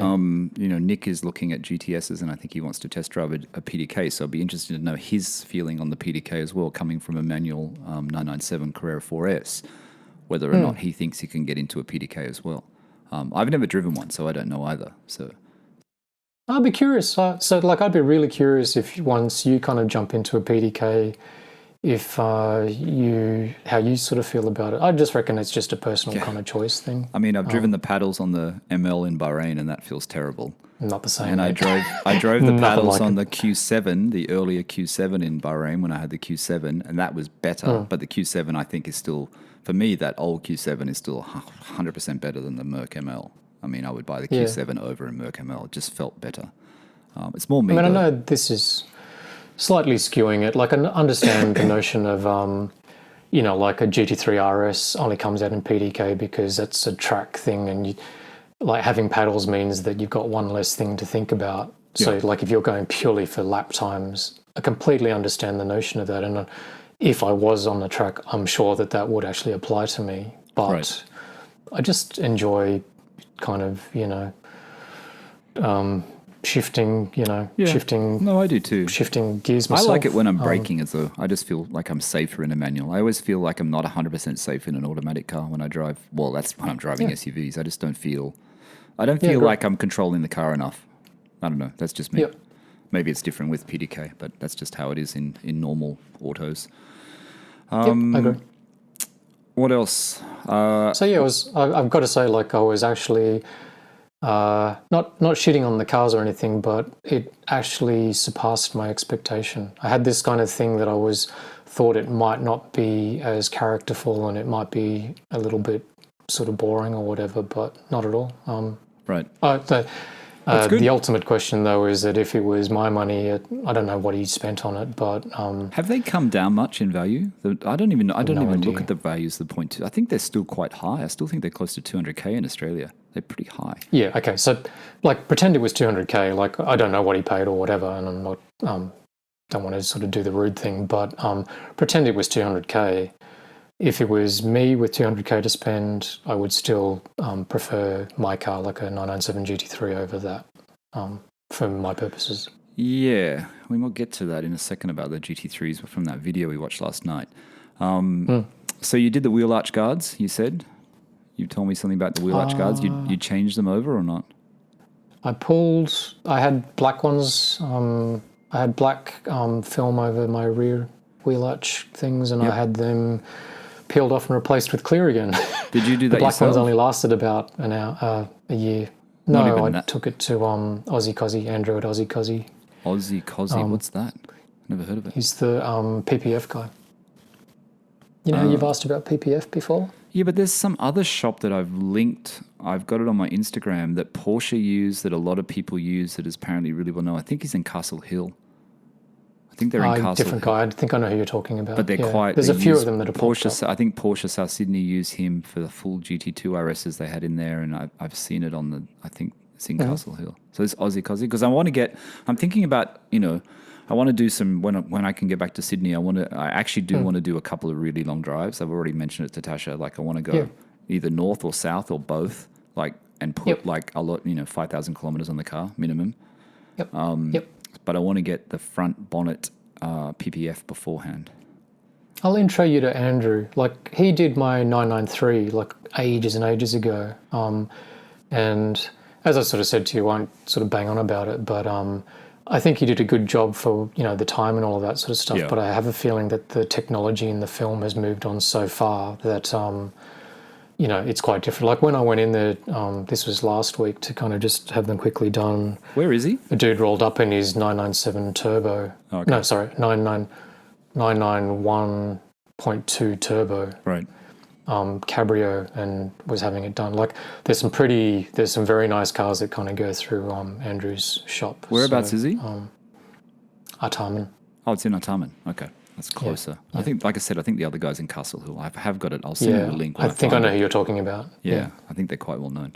Nick is looking at GTSs and I think he wants to test drive a PDK, so I'd be interested to know his feeling on the PDK as well, coming from a manual 997 Carrera 4S, whether or not he thinks he can get into a PDK as well. I've never driven one, so I don't know either. So I'd be curious. I'd be really curious if once you kind of jump into a PDK, how you sort of feel about it. I just reckon it's just a personal kind of choice thing. I mean, I've driven the paddles on the ML in Bahrain, and that feels terrible. Not the same. And I drove the paddles on the Q7, the earlier Q7 in Bahrain when I had the Q7, and that was better. But the Q7, I think, is still, for me, that old Q7 is still 100% better than the Merc ML. I mean, I would buy the Q7 over a Merc ML. It just felt better. It's more me. I know this is slightly skewing it. Like, I understand the notion of, like a GT3 RS only comes out in PDK because that's a track thing, and having paddles means that you've got one less thing to think about. So, if you're going purely for lap times, I completely understand the notion of that. And if I was on the track, I'm sure that would actually apply to me. But I just enjoy kind of, shifting, No, I do too. shifting gears myself. I like it when I'm braking as though. I just feel like I'm safer in a manual. I always feel like I'm not 100% safe in an automatic car when I drive. Well, that's when I'm driving SUVs. I just don't feel like I'm controlling the car enough. I don't know. That's just me. Yep. Maybe it's different with PDK, but that's just how it is in normal autos. Yep, I agree. What else? I've got to say, like, I was actually not shitting on the cars or anything, but it actually surpassed my expectation. I had this kind of thing that I thought it might not be as characterful and it might be a little bit sort of boring or whatever, but not at all. Right. The ultimate question, though, is that if it was my money, I don't know what he spent on it, but have they come down much in value? I don't even idea. look at the values of the point two. I think they're still quite high. I still think they're close to 200K in Australia. They're pretty high. Yeah. Okay. So, like, pretend it was 200K. Like, I don't know what he paid or whatever, and I'm not don't want to sort of do the rude thing, but pretend it was 200K. If it was me with 200K to spend, I would still prefer my car, like a 997 GT3, over that for my purposes. Yeah, we might get to that in a second about the GT3s from that video we watched last night. So you did the wheel arch guards, you said? You told me something about the wheel arch guards. You changed them over or not? I had black ones. I had black film over my rear wheel arch things, and I had them peeled off and replaced with clear again. Did you do that The black yourself? ones only lasted about a year. No, I took it to Aussie Cozzy, Android Aussie Cozzy. Aussie Cozzy, what's that? Never heard of it. He's the PPF guy. You know, you've asked about PPF before? Yeah, but there's some other shop that I've linked. I've got it on my Instagram that Porsche use, that a lot of people use, that is apparently really well known. I think he's in Castle Hill. I think they're in Castle different Hill. guy. I think I know who you're talking about. But they're quite... There's a few of them that are Porsche. up. I think Porsche South Sydney use him for the full GT2 RSs they had in there, and I've seen it on the... I think it's in Castle Hill. So it's Aussie Cozzy. Because I'm thinking about, I want to do some... When I can get back to Sydney, I actually do want to do a couple of really long drives. I've already mentioned it to Tasha. Like, I want to go either north or south or both, like, and put like a lot, 5,000 kilometers on the car minimum. Yep. But I want to get the front bonnet PPF beforehand. I'll intro you to Andrew. Like, he did my 993 like ages and ages ago. And as I sort of said to you, I won't sort of bang on about it, but I think he did a good job for, the time and all of that sort of stuff. Yeah. But I have a feeling that the technology in the film has moved on so far that, it's quite different. Like, when I went in there, this was last week, to kind of just have them quickly done. Where is he? A dude rolled up in his 997 turbo. Oh, okay. No, sorry, 991.2 turbo. Right. Cabrio, and was having it done. Like, there's some very nice cars that kind of go through Andrew's shop. Whereabouts is he? Artarmon. Oh, it's in Artarmon. Okay. That's closer. Yeah. I think, like I said, the other guy's in Castle Hill. I have got it. I'll send you a link. I think I know who you're talking about. Yeah, I think they're quite well known.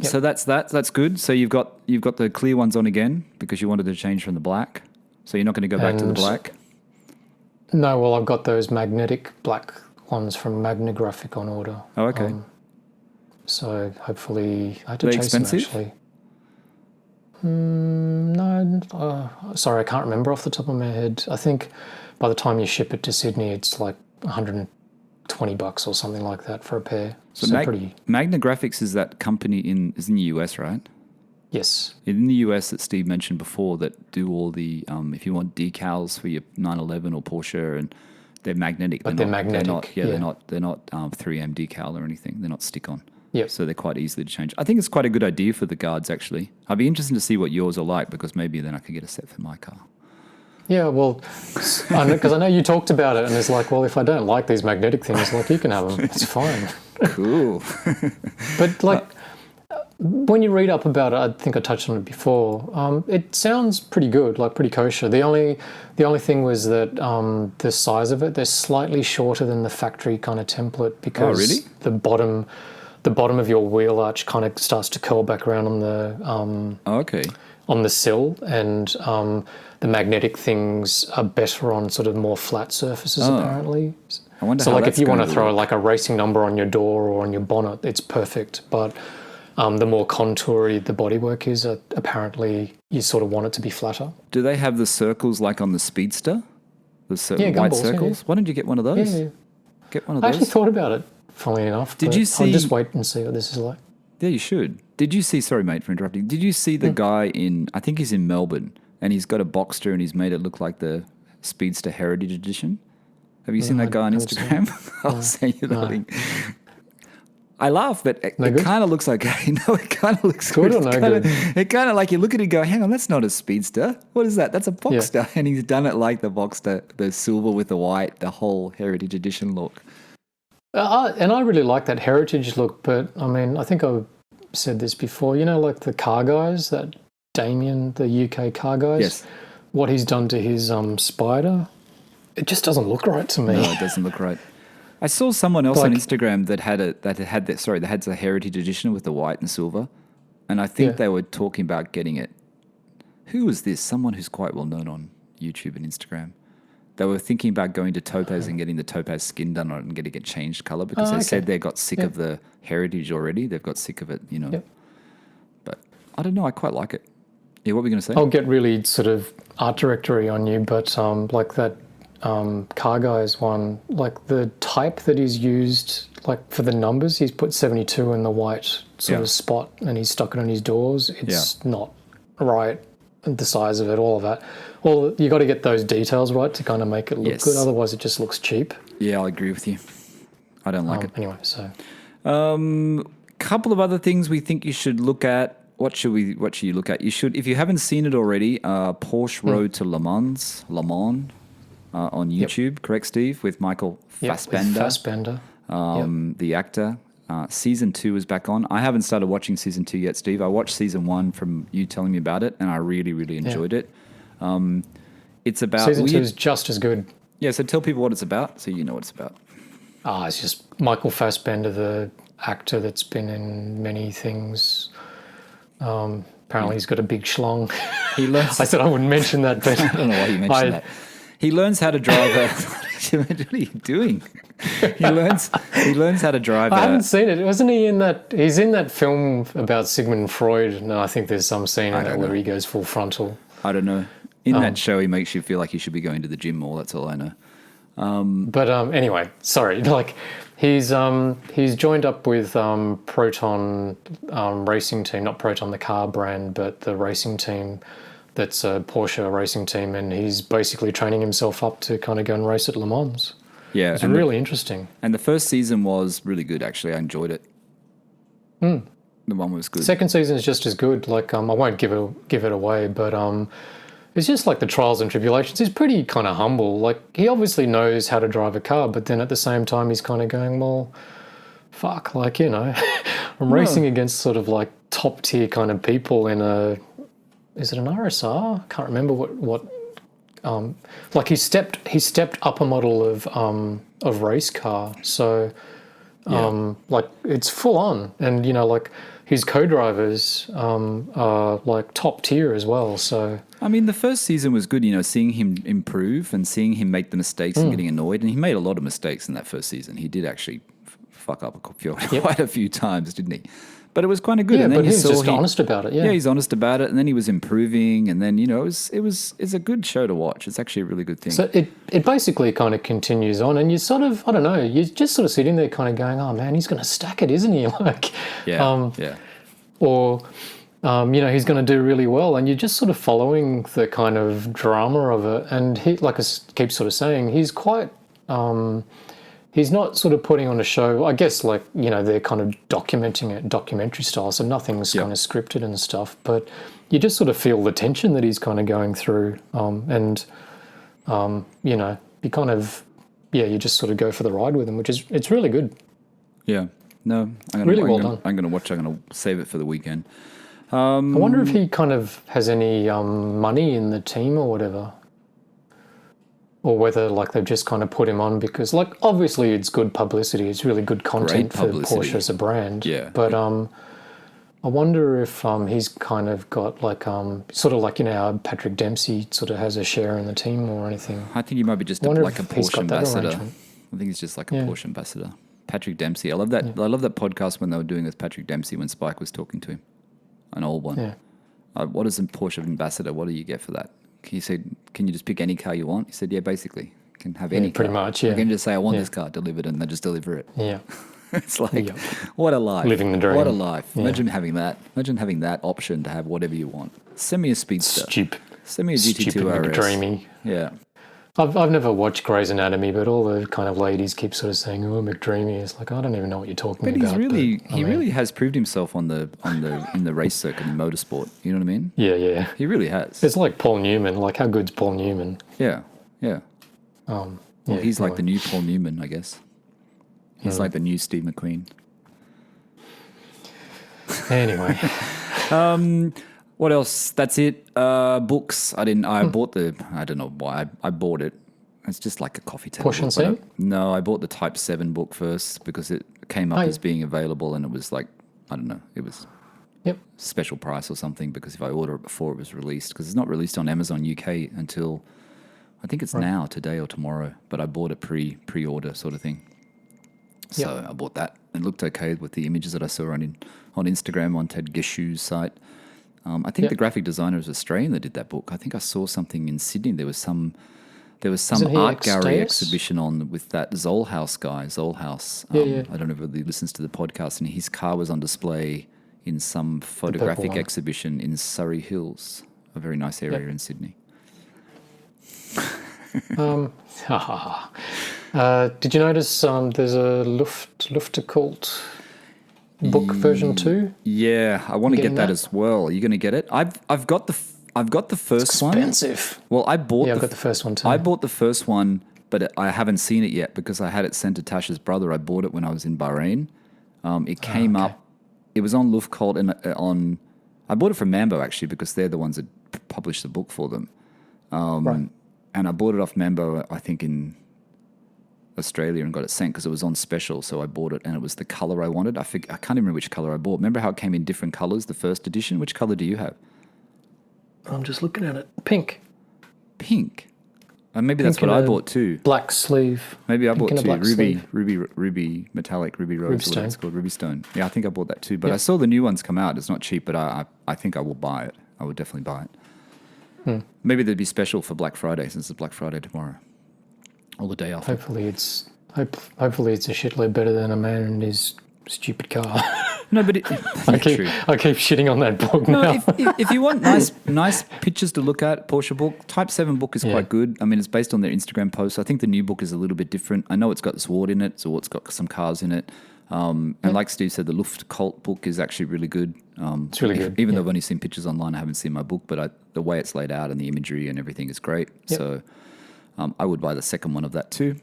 So that's that. That's good. So you've got the clear ones on again because you wanted to change from the black. So you're not going to go back to the black? No, well, I've got those magnetic black ones from Magnagraphic on order. Oh, okay. So hopefully I had to chase expensive? them, actually. No, sorry, I can't remember off the top of my head. I think by the time you ship it to Sydney, it's like $120 or something like that for a pair. So Magna Graphics is that company is in the US, right? Yes. In the US that Steve mentioned before, that do all the if you want decals for your 911 or Porsche, and they're magnetic. But they're magnetic. They're not 3M decal or anything. They're not stick on. Yep. So they're quite easily to change. I think it's quite a good idea for the guards, actually. I'd be interested to see what yours are like, because maybe then I could get a set for my car. Yeah, well, because I know you talked about it, and it's like, well, if I don't like these magnetic things, like, you can have them. It's fine. Cool. But, like, when you read up about it, I think I touched on it before, it sounds pretty good, like pretty kosher. The only thing was that the size of it, they're slightly shorter than the factory kind of template, because the bottom of your wheel arch kind of starts to curl back around on the on the sill, and the magnetic things are better on sort of more flat surfaces apparently. I wonder so how like that's if you want to going throw work. like a racing number on your door or on your bonnet, it's perfect. But the more contoury the bodywork is, apparently you sort of want it to be flatter. Do they have the circles like on the Speedster? The Yeah, white gumballs, circles? yeah. Why don't you get one of those? Yeah. Get one of I those. actually thought about it, funnily enough. Did but you see- I'll just wait and see what this is like. Yeah, you should. Did you see, sorry mate for interrupting, did you see the guy I think he's in Melbourne, and he's got a Boxster and he's made it look like the Speedster Heritage Edition? Have you seen that guy on Instagram? I'll send you the link. I laugh, but it kind of looks okay. No, it kind of looks Good good. or no good? It kind of like you look at it and go, hang on, that's not a Speedster. What is that? That's a Boxster. And he's done it like the Boxster, the silver with the white, the whole Heritage Edition look. And I really like that heritage look, but I mean, I think I've said this before, you know, like the car guys, that Damien, the UK car guys, Yes. what he's done to his Spider, it just doesn't look right to me. No, it doesn't look right. I saw someone else on Instagram that had the Heritage Edition with the white and silver, and I think they were talking about getting it. Who was this? Someone who's quite well known on YouTube and Instagram. They were thinking about going to Topaz and getting the Topaz skin done on it and getting it changed color because they said they got sick of the Heritage already. They've got sick of it, you know. Yep. But I don't know. I quite like it. Yeah, what were we going to say? I'll get really sort of art directory on you, but like that car guys one, like the type that he's used, like for the numbers, he's put 72 in the white sort of spot and he's stuck it on his doors. It's not right. The size of it, all of that. Well, you got to get those details right to kind of make it look good. Otherwise, it just looks cheap. Yeah, I agree with you. I don't like it. Anyway, so Couple of other things we think you should look at. What should you look at? You should, if you haven't seen it already, Porsche Road to Le Mans on YouTube. Correct, Steve? With Michael Fassbender. With Fassbender. The actor. Season 2 is back on. I haven't started watching season 2 yet, Steve. I watched season 1 from you telling me about it, and I really, really enjoyed it. It's about season 2 is just as good. Yeah, so tell people what it's about, so you know what it's about. It's just Michael Fassbender, the actor that's been in many things. Apparently, he's got a big schlong. He learns. I said I wouldn't mention that, but I don't know why you mentioned that. He learns how to drive a. What are you doing? He learns how to drive. I haven't seen it. Wasn't he in that? He's in that film about Sigmund Freud, and I think there's some scene in that where he goes full frontal. I don't know. In that show, he makes you feel like you should be going to the gym more. That's all I know. But anyway, sorry. Like he's joined up with Proton racing team, not Proton the car brand, but the racing team. That's a Porsche racing team, and he's basically training himself up to kind of go and race at Le Mans. Yeah, it's really interesting. And the first season was really good, actually. I enjoyed it. The one was good. Second season is just as good. Like I won't give it away, but it's just like the trials and tribulations. He's pretty kind of humble. Like he obviously knows how to drive a car, but then at the same time he's kind of going, well, fuck, like, you know, I'm racing against sort of like top tier kind of people in a. Is it an RSR? I can't remember what. Like he stepped up a model of race car, so like it's full on, and you know, like his co-drivers are like top tier as well. So I mean, the first season was good, you know, seeing him improve and seeing him make the mistakes and getting annoyed, and he made a lot of mistakes in that first season. He did actually fuck up quite a few times, didn't he? But it was kind of good. Yeah, and then but he was just honest about it. Yeah, he's honest about it, and then he was improving, and then, you know, it's a good show to watch. It's actually a really good thing. So it basically kind of continues on, and you sort of, I don't know, you're just sort of sitting there kind of going, oh man, he's going to stack it, isn't he? Like, or you know, he's going to do really well, and you're just sort of following the kind of drama of it. And he, like I keep sort of saying, he's quite. He's not sort of putting on a show. I guess, like, you know, they're kind of documenting it documentary style, so nothing's kind of scripted and stuff. But you just sort of feel the tension that he's kind of going through, and you know, you kind of you just sort of go for the ride with him, it's really good. Yeah, no, I'm gonna watch. I'm gonna save it for the weekend. I wonder if he kind of has any money in the team or whatever. Or whether, like, they've just kind of put him on because, like, obviously it's good publicity. It's really good content for Porsche as a brand. Yeah. But I wonder if he's kind of got, like, sort of like, you know, how Patrick Dempsey sort of has a share in the team or anything. I think he might be just like a Porsche ambassador. I think he's just like a Porsche ambassador. Patrick Dempsey. I love that. I love that podcast when they were doing with Patrick Dempsey when Spike was talking to him, an old one. Yeah. What is a Porsche Ambassador? What do you get for that? He said, "Can you just pick any car you want?" He said, "Yeah, basically, you can have any pretty car. much, yeah. You can just say, I want this car delivered, and they just deliver it." Yeah. It's like, what a life. Living the dream. What a life. Yeah. Imagine having that. Imagine having that option to have whatever you want. Send me a Speedster. Stupid. Send me a GT2 Stupid RS. McDreamy. Yeah. I've never watched Grey's Anatomy, but all the kind of ladies keep sort of saying, "Oh, McDreamy." It's like, I don't even know what you're talking But about. he really has proved himself in the race circuit in motorsport. You know what I mean? Yeah. He really has. It's like Paul Newman. Like, how good's Paul Newman? Yeah. Well, He's like the new Paul Newman, I guess. He's like the new Steve McQueen. Anyway. What else? That's it. Books. I bought I don't know why. I bought it. It's just like a coffee table. Porsche Unseen? No, I bought the Type 7 book first because it came up as being available and it was like, I don't know, it was special price or something because if I order it before it was released, because it's not released on Amazon UK until, I think it's now, today or tomorrow, but I bought it pre-order sort of thing. So I bought that. It looked okay with the images that I saw on Instagram on Ted Geshu's site. I think the graphic designer is Australian that did that book. I think I saw something in Sydney. There was some art gallery exhibition on with that Zollhouse guy. Zollhouse. I don't know if he listens to the podcast, and his car was on display in some photographic exhibition in Surrey Hills, a very nice area in Sydney. Did you notice there's a Luftgekult book version 2? Yeah, I want to get that as well. Are you going to get it? I've got the first one. Expensive. Well, I've got the first one too. I bought the first one, but I haven't seen it yet because I had it sent to Tasha's brother. I bought it when I was in Bahrain. It came up. It was on Luftgekult and I bought it from Mambo actually because they're the ones that published the book for them. And I bought it off Mambo, I think in Australia, and got it sent because it was on special. So I bought it and it was the color I wanted. I can't remember which color I bought. Remember how it came in different colors, the first edition? Which color do you have? I'm just looking at it. Pink. Maybe that's what I bought too. Black sleeve. Maybe I bought two. Sleeve. Ruby metallic, Ruby Rose, Ruby or whatever it's called, Ruby Stone. Yeah, I think I bought that too. But I saw the new ones come out. It's not cheap, but I think I will buy it. I would definitely buy it. Maybe they'd be special for Black Friday since it's Black Friday tomorrow. Or the day after. Hopefully it's a shitload better than a man in his stupid car. No, but I keep shitting on that book now. If you want nice pictures to look at, Porsche book, Type 7 book is quite good. I mean, it's based on their Instagram posts. I think the new book is a little bit different. I know it's got Sword in it, so it's got some cars in it. And like Steve said, the Luftgekult book is actually really good. It's really good. Even though I've only seen pictures online, I haven't seen my book, but the way it's laid out and the imagery and everything is great. Yep. So I would buy the second one of that too.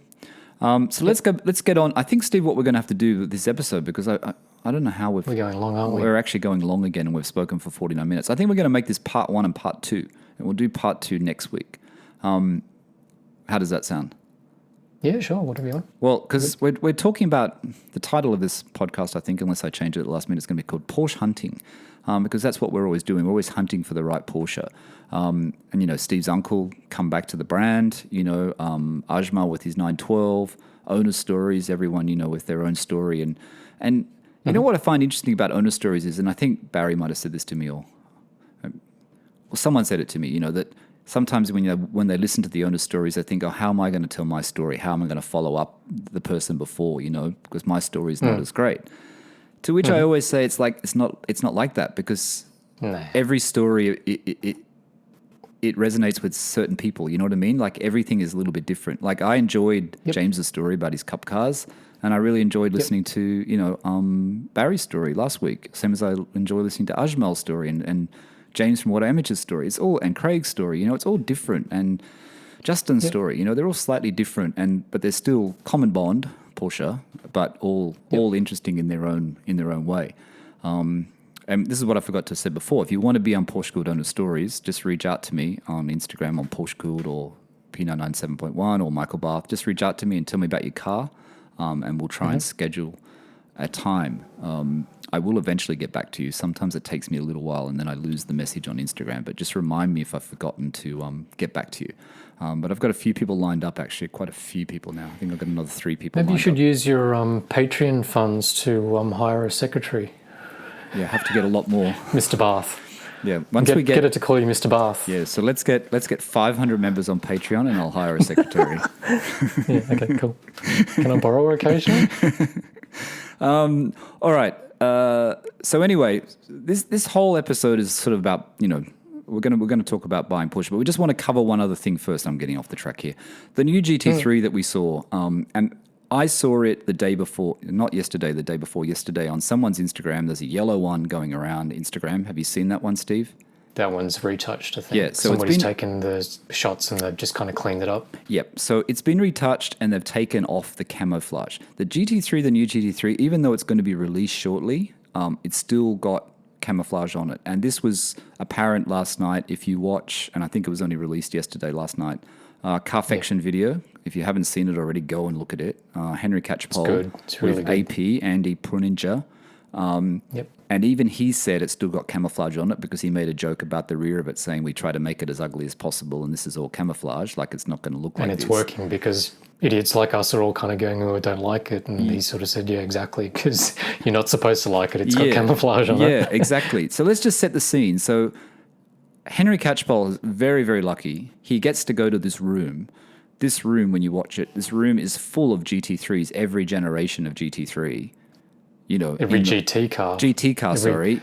So let's get on. I think, Steve, what we're going to have to do with this episode, because I don't know how we're going long, aren't we? We're actually going long again, and we've spoken for 49 minutes. I think we're going to make this part 1 and part 2, and we'll do part 2 next week. How does that sound? Yeah, sure. Whatever you want. Well, because we're talking about the title of this podcast, I think, unless I change it at the last minute, it's going to be called Porsche Hunting, because that's what we're always doing. We're always hunting for the right Porsche. And, Steve's uncle come back to the brand, Ajmal with his 912, owner stories, everyone, with their own story. And you know what I find interesting about owner stories is, and I think Barry might have said this to me, or someone said it to me, that sometimes when they listen to the owner stories, they think, oh, how am I going to tell my story? How am I going to follow up the person before, because my story is not as great. To which I always say it's not like that, because every story, it resonates with certain people. You know what I mean? Like everything is a little bit different. Like I enjoyed James's story about his cup cars, and I really enjoyed listening to Barry's story last week. Same as I enjoy listening to Ajmal's story and James from What Amateur's story. And Craig's story. It's all different. And Justin's story. They're all slightly different, but they're still common bond Porsche, but all interesting in their own way. And this is what I forgot to say before. If you want to be on PorscheCooled Owner Stories, just reach out to me on Instagram on PorscheCooled or P997.1 or Michael Barth. Just reach out to me and tell me about your car, and we'll try and schedule a time. I will eventually get back to you. Sometimes it takes me a little while and then I lose the message on Instagram, but just remind me if I've forgotten to get back to you. But I've got a few people lined up, actually, quite a few people now. I think I've got another 3 people Maybe you should up. use your Patreon funds to hire a secretary. Yeah, have to get a lot more. Mr. Bath. Yeah, Get it to call you Mr. Bath. Yeah, so let's get 500 members on Patreon and I'll hire a secretary. Yeah, okay, cool. Can I borrow her occasionally? All right. So anyway, this whole episode is sort of about, we're gonna talk about buying Porsche, but we just want to cover one other thing first. I'm getting off the track here. The new GT3 that we saw, and I saw it the day before, not yesterday, the day before yesterday on someone's Instagram. There's a yellow one going around Instagram. Have you seen that one, Steve? That one's retouched, I think. Yeah, so somebody's taken the shots and they've just kind of cleaned it up. Yep. So it's been retouched and they've taken off the camouflage. The GT3, the new GT3, even though it's going to be released shortly, it's still got camouflage on it. And this was apparent last night. If you watch, and I think it was only released yesterday, last night, Carfection video. If you haven't seen it already, go and look at it. Henry Catchpole with AP, Andy Pruninger. Yep. And even he said it's still got camouflage on it because he made a joke about the rear of it saying we try to make it as ugly as possible and this is all camouflage, like it's not going to look like this. And it's working because idiots like us are all kind of going, oh, I don't like it. And he sort of said, yeah, exactly, because you're not supposed to like it. It's got camouflage on it. Yeah, exactly. So let's just set the scene. So Henry Catchpole is very, very lucky. He gets to go to this room. This room, when you watch it, this room is full of GT3s, every generation of GT3. Every GT car.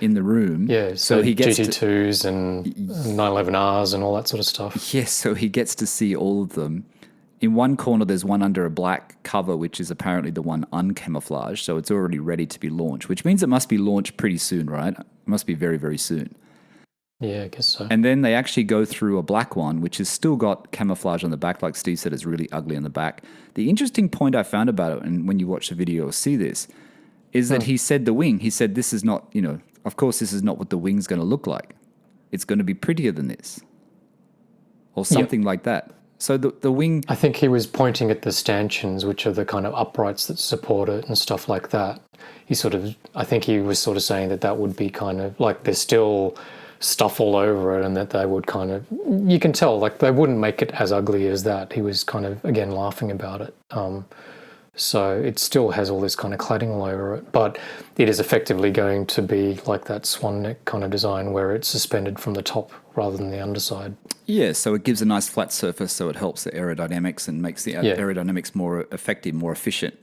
In the room. Yeah, so he gets GT2s and 911Rs and all that sort of stuff. Yes, so he gets to see all of them. In one corner, there's one under a black cover, which is apparently the one uncamouflaged, so it's already ready to be launched, which means it must be launched pretty soon, right? It must be very, very soon. Yeah, I guess so. And then they actually go through a black one, which has still got camouflage on the back. Like Steve said, it's really ugly on the back. The interesting point I found about it, and when you watch the video or see this, is that he said the wing. He said this is not, of course this is not what the wing's going to look like. It's going to be prettier than this. Or something like that. So the wing... I think he was pointing at the stanchions, which are the kind of uprights that support it and stuff like that. I think he was sort of saying that would be kind of, like there's still stuff all over it and that they would kind of... You can tell, like they wouldn't make it as ugly as that. He was kind of, again, laughing about it. So it still has all this kind of cladding all over it, but it is effectively going to be like that swan neck kind of design where it's suspended from the top rather than the underside. Yeah, so it gives a nice flat surface, so it helps the aerodynamics and makes the aerodynamics more effective, more efficient,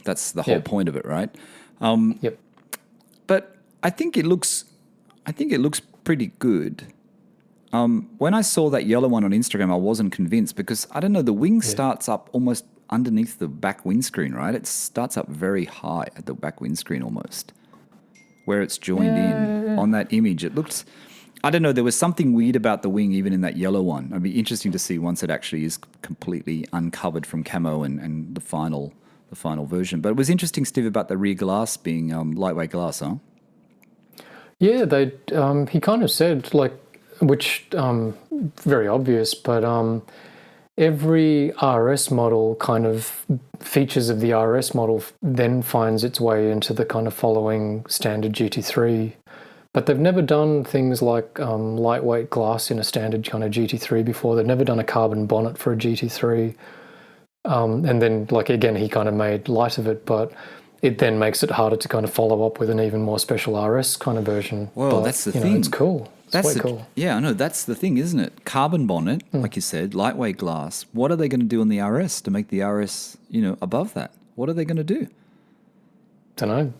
That's the whole point of it, right? Yep. But I think it looks pretty good. When I saw that yellow one on Instagram, I wasn't convinced because, I don't know, the wing starts up almost underneath the back windscreen, right? It starts up very high at the back windscreen almost, where it's joined in on that image. It looked, I don't know, there was something weird about the wing even in that yellow one. It'd be interesting to see once it actually is completely uncovered from camo and the final version. But it was interesting, Steve, about the rear glass being lightweight glass, huh? Yeah, he kind of said, like, which very obvious, but every RS model kind of features of the RS model then finds its way into the kind of following standard GT3. But they've never done things like lightweight glass in a standard kind of GT3 before. They've never done a carbon bonnet for a GT3. And then, like, again, he kind of made light of it, but it then makes it harder to kind of follow up with an even more special RS kind of version. Well, that's the thing. It's cool. That's way cool. Yeah, I know. That's the thing, isn't it? Carbon bonnet, like you said, lightweight glass. What are they going to do on the RS to make the RS, above that? What are they going to do? Don't know.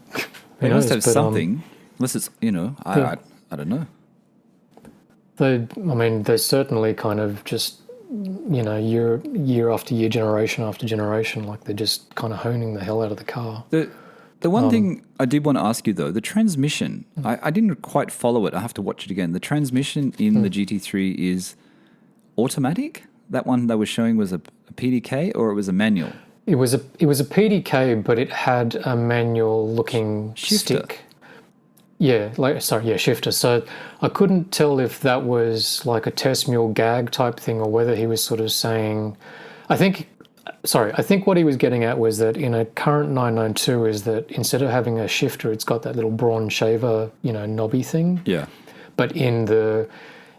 They must have something. Unless it's, I don't know. They're certainly kind of just, year after year, generation after generation, like they're just kind of honing the hell out of the car. The one thing I did want to ask you, though, the transmission, I didn't quite follow it. I have to watch it again. The transmission in the GT3 is automatic? That one they were showing was a PDK or it was a manual? It was a PDK, but it had a manual-looking stick. Yeah, shifter. So I couldn't tell if that was like a test mule gag type thing or whether he was sort of saying... I think Sorry, I think what he was getting at was that in a current 992 is that instead of having a shifter, it's got that little bronze shaver, knobby thing. Yeah. But in the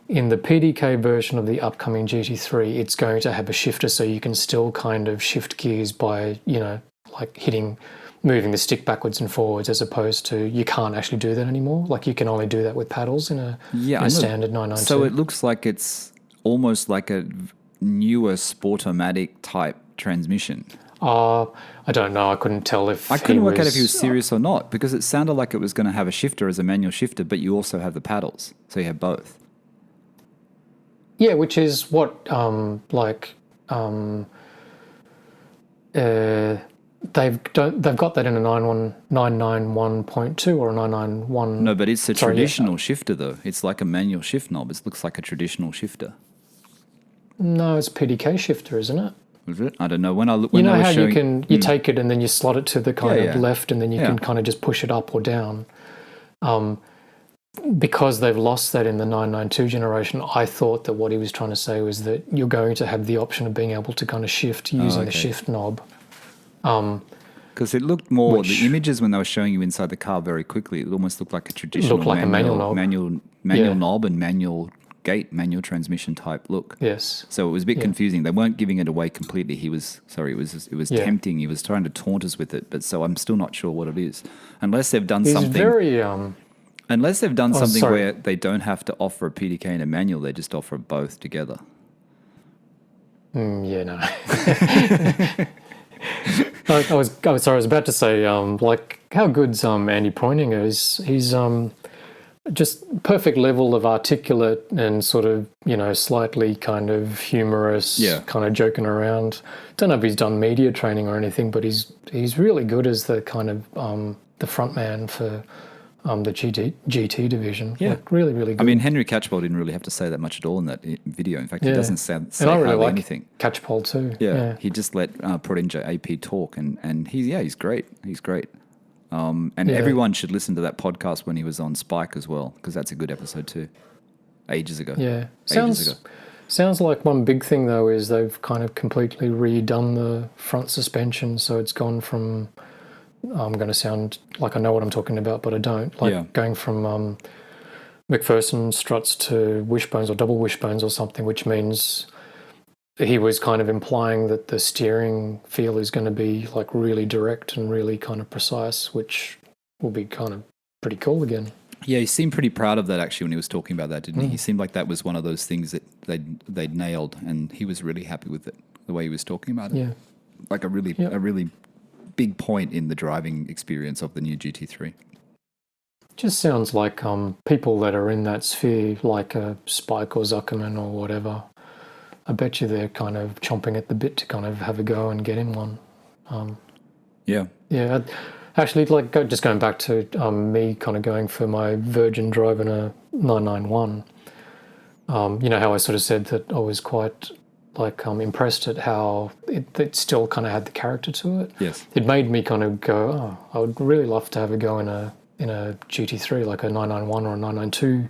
PDK version of the upcoming GT3, it's going to have a shifter, so you can still kind of shift gears by, like moving the stick backwards and forwards, as opposed to you can't actually do that anymore. Like you can only do that with paddles in a standard 992. So it looks like it's almost like a newer Sportomatic type transmission. I don't know. I couldn't tell if I couldn't work out if he was serious or not, because it sounded like it was going to have a shifter as a manual shifter, but you also have the paddles, so you have both. Yeah, which is what they've got that in a 991.2 or a 991. No, but it's a traditional shifter though. It's like a manual shift knob. It looks like a traditional shifter. No, it's a PDK shifter, isn't it? Is it? I don't know. When I look, you take it and then you slot it to the kind of left, and then you can kind of just push it up or down. Because they've lost that in the 992 generation, I thought that what he was trying to say was that you're going to have the option of being able to kind of shift using the shift knob. Because it looked more, the images when they were showing you inside the car very quickly, it almost looked like a traditional manual knob. Manual knob and manual gate, manual transmission type look. Yes. So it was a bit confusing. They weren't giving it away completely. It was tempting. He was trying to taunt us with it, but so I'm still not sure what it is. Unless they've done something. Unless they've done something where they don't have to offer a PDK and a manual, they just offer both together. No. I was about to say, how good's Andy Preuninger is. He's just perfect level of articulate and sort of, slightly kind of humorous, kind of joking around. Don't know if he's done media training or anything, but he's really good as the kind of the front man for the GT division. Yeah. Like really, really good. I mean, Henry Catchpole didn't really have to say that much at all in that video. In fact, he doesn't say and I really hardly like anything. Catchpole too. Yeah. He just let Prodinger AP talk, and he's great. He's great. Everyone should listen to that podcast when he was on Spike as well, because that's a good episode too. Ages ago. Yeah. Sounds like one big thing though is they've kind of completely redone the front suspension, so it's gone from. I'm going to sound like I know what I'm talking about, but I don't. Going from McPherson struts to wishbones or double wishbones or something, which means he was kind of implying that the steering feel is going to be like really direct and really kind of precise, which will be kind of pretty cool again. Yeah, he seemed pretty proud of that actually when he was talking about that, didn't he? He seemed like that was one of those things that they'd nailed, and he was really happy with it, the way he was talking about it. Yeah. Like a really big point in the driving experience of the new GT3. Just sounds like people that are in that sphere, like a Spike or Zuckerman or whatever, I bet you they're kind of chomping at the bit to kind of have a go and get in one. Yeah. Actually, just going back to me kind of going for my Virgin drive in a 991, how I sort of said that I was quite impressed at how it still kind of had the character to it. Yes. It made me kind of go, I would really love to have a go in a GT3, like a 991 or a 992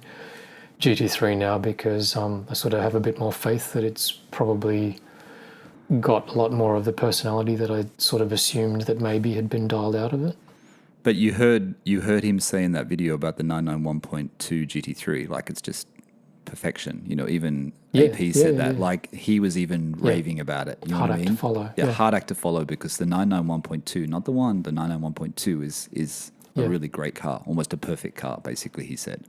GT3 now, because I sort of have a bit more faith that it's probably got a lot more of the personality that I sort of assumed that maybe had been dialed out of it. But you heard him say in that video about the 991.2 GT3, like it's just perfection. Even AP said that. Like he was even raving about it. You know hard what I act mean? to follow. Yeah, hard act to follow, because the 991.2, not the one, the 991.2 is a really great car, almost a perfect car, basically, he said.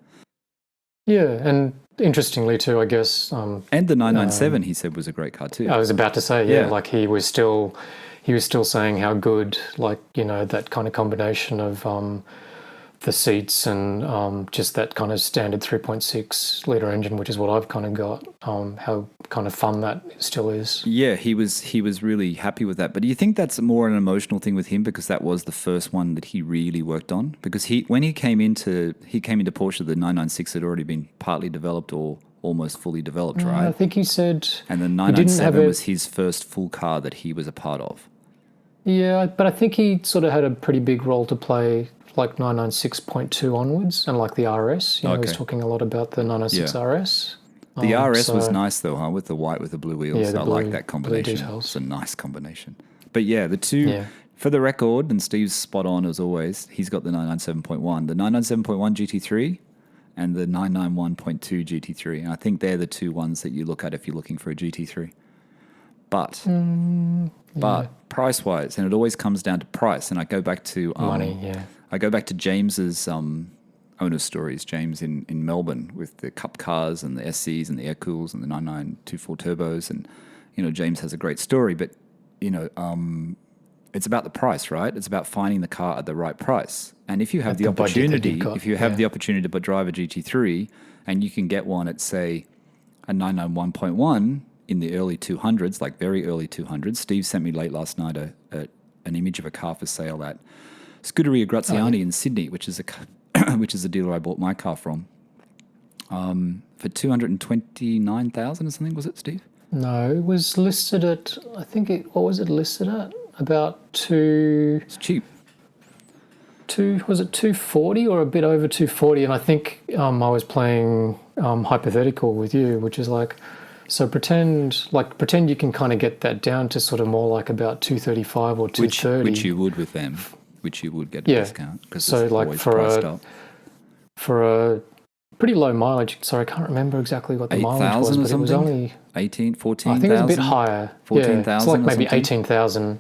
Yeah, and interestingly too, I guess. And the 997, he said, was a great car too. I was about to say, like he was still saying how good, that kind of combination of the seats and just that kind of standard 3.6 litre engine, which is what I've kind of got, how kind of fun that still is. Yeah, he was really happy with that. But do you think that's more an emotional thing with him, because that was the first one that he really worked on? Because when he came into Porsche, the 996 had already been partly developed or almost fully developed, right? I think he said... And the 997 was his first full car that he was a part of. Yeah, but I think he sort of had a pretty big role to play, like 996.2 onwards, and like the RS. He was talking a lot about the 996 RS. The RS was nice though, huh? With the white with the blue wheels. Yeah, the I blue, like that combination. details. It's a nice combination. But yeah, the two, for the record, and Steve's spot on as always, he's got the 997.1. The 997.1 GT3 and the 991.2 GT3. And I think they're the two ones that you look at if you're looking for a GT3. But price-wise, and it always comes down to price. And I go back to... money, I go back to James's owner stories, James in Melbourne with the Cup cars and the SCs and the air-cools and the 9924 turbos. And, James has a great story, but, it's about the price, right? It's about finding the car at the right price. And if you have the opportunity, to drive a GT3 and you can get one at, say, a 991.1 in the early 200s, like very early 200s. Steve sent me late last night an image of a car for sale at Scuderia Graziani in Sydney, which is a dealer I bought my car from, for 229,000 or something. Was it, Steve? No, it was listed at, what was it listed at? About two... It's cheap. Was it 240 or a bit over 240? And I think I was playing hypothetical with you, which is like, so pretend you can kind of get that down to sort of more like about 235 or 230. Which you would with them, which you would get a discount. So it's like for a pretty low mileage, sorry, I can't remember exactly what the mileage was, but it was only 14,000. I think it was a bit higher. 14,000. It's like maybe 18,000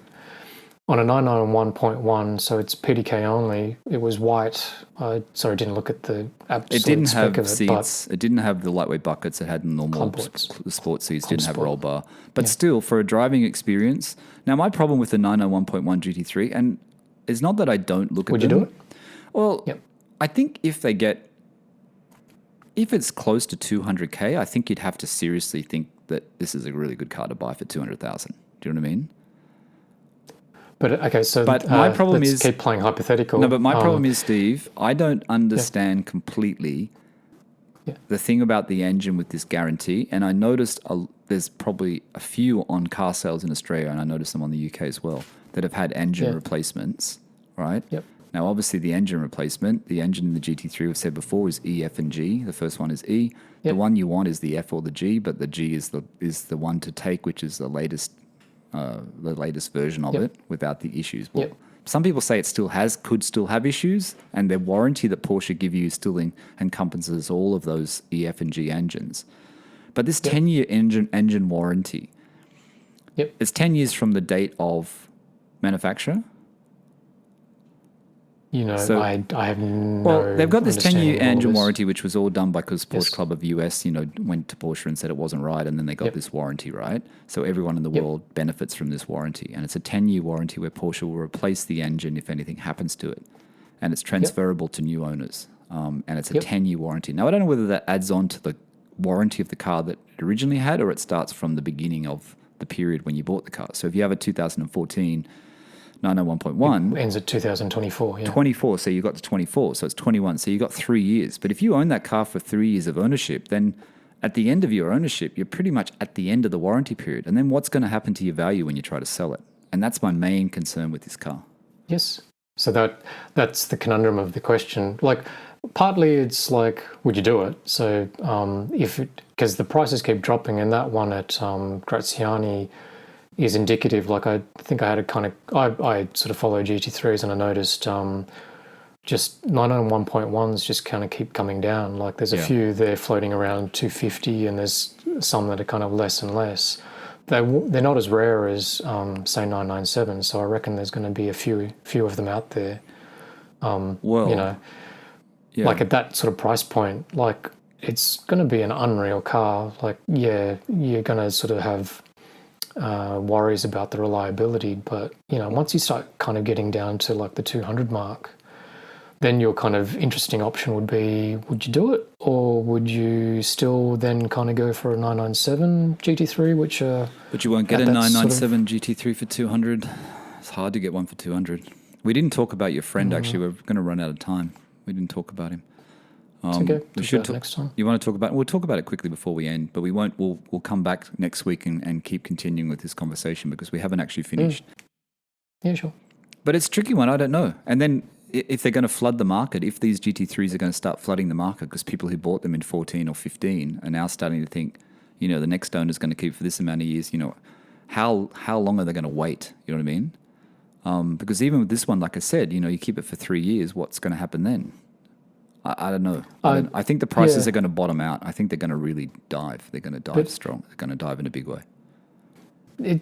on a 991.1, so it's PDK only. It was white. Didn't look at the absolute spec of it. It didn't have seats. It didn't have the lightweight buckets. It had normal sport seats. Didn't have roll bar. But still, for a driving experience. Now, my problem with the 991.1 GT3, and it's not that I don't look at them. Would you do it? Well, I think if it's close to 200K, I think you'd have to seriously think that this is a really good car to buy for 200,000. Do you know what I mean? But okay, so my problem is keep playing hypothetical. No, but my problem is, Steve, I don't understand completely the thing about the engine with this guarantee. And I noticed there's probably a few on car sales in Australia, and I noticed them on the UK as well, that have had engine replacements, right? Yep. Now, obviously, the engine replacement, the engine in the GT3 we've said before is E, F, and G. The first one is E. Yep. The one you want is the F or the G, but the G is the one to take, which is the latest version of it without the issues. Well, some people say it could still have issues, and their warranty that Porsche give you still encompasses all of those E, F, and G engines. But this 10-year engine warranty, it's 10 years from the date of manufacture. So, I have no... Well, they've got this 10-year engine warranty, which was all done because Porsche Club of US, went to Porsche and said it wasn't right, and then they got this warranty, right? So everyone in the world benefits from this warranty. And it's a 10-year warranty where Porsche will replace the engine if anything happens to it. And it's transferable to new owners. And it's a 10-year warranty. Now, I don't know whether that adds on to the warranty of the car that it originally had, or it starts from the beginning of the period when you bought the car. So if you have a 2014... 901.1 ends at 2024. 24, so you got to 24, so it's 21, so you got 3 years. But if you own that car for 3 years of ownership, then at the end of your ownership, you're pretty much at the end of the warranty period. And then what's going to happen to your value when you try to sell it? And that's my main concern with this car. Yes. So that's the conundrum of the question. Like, partly it's like, would you do it? So because the prices keep dropping, and that one at Graziani is indicative. Like, I think I had I sort of follow GT3s, and I noticed just 991.1s just kind of keep coming down. Like, there's a few there floating around 250, and there's some that are kind of less and less. They're not as rare as say 997, so I reckon there's going to be a few of them out there. Like at that sort of price point, like, it's going to be an unreal car. Like, you're going to sort of have worries about the reliability, but once you start kind of getting down to like the 200 mark, then your kind of interesting option would be, would you do it, or would you still then kind of go for a 997 GT3, which but you won't get a 997 GT3 for 200. It's hard to get one for 200. We didn't talk about your friend. Actually, we're going to run out of time. We didn't talk about him. It's okay. We should talk next time. You want to talk about? We'll talk about it quickly before we end, but we won't. We'll come back next week and keep continuing with this conversation because we haven't actually finished. Yeah, sure. But it's a tricky one. I don't know. And then if they're going to flood the market, if these GT3s are going to start flooding the market because people who bought them in 14 or 15 are now starting to think, you know, the next owner's going to keep for this amount of years, you know, how long are they going to wait? You know what I mean? Because even with this one, like I said, you know, you keep it for 3 years, what's going to happen then? I don't know. I think the prices are going to bottom out. I think they're going to really dive. They're going to dive strong. They're going to dive in a big way.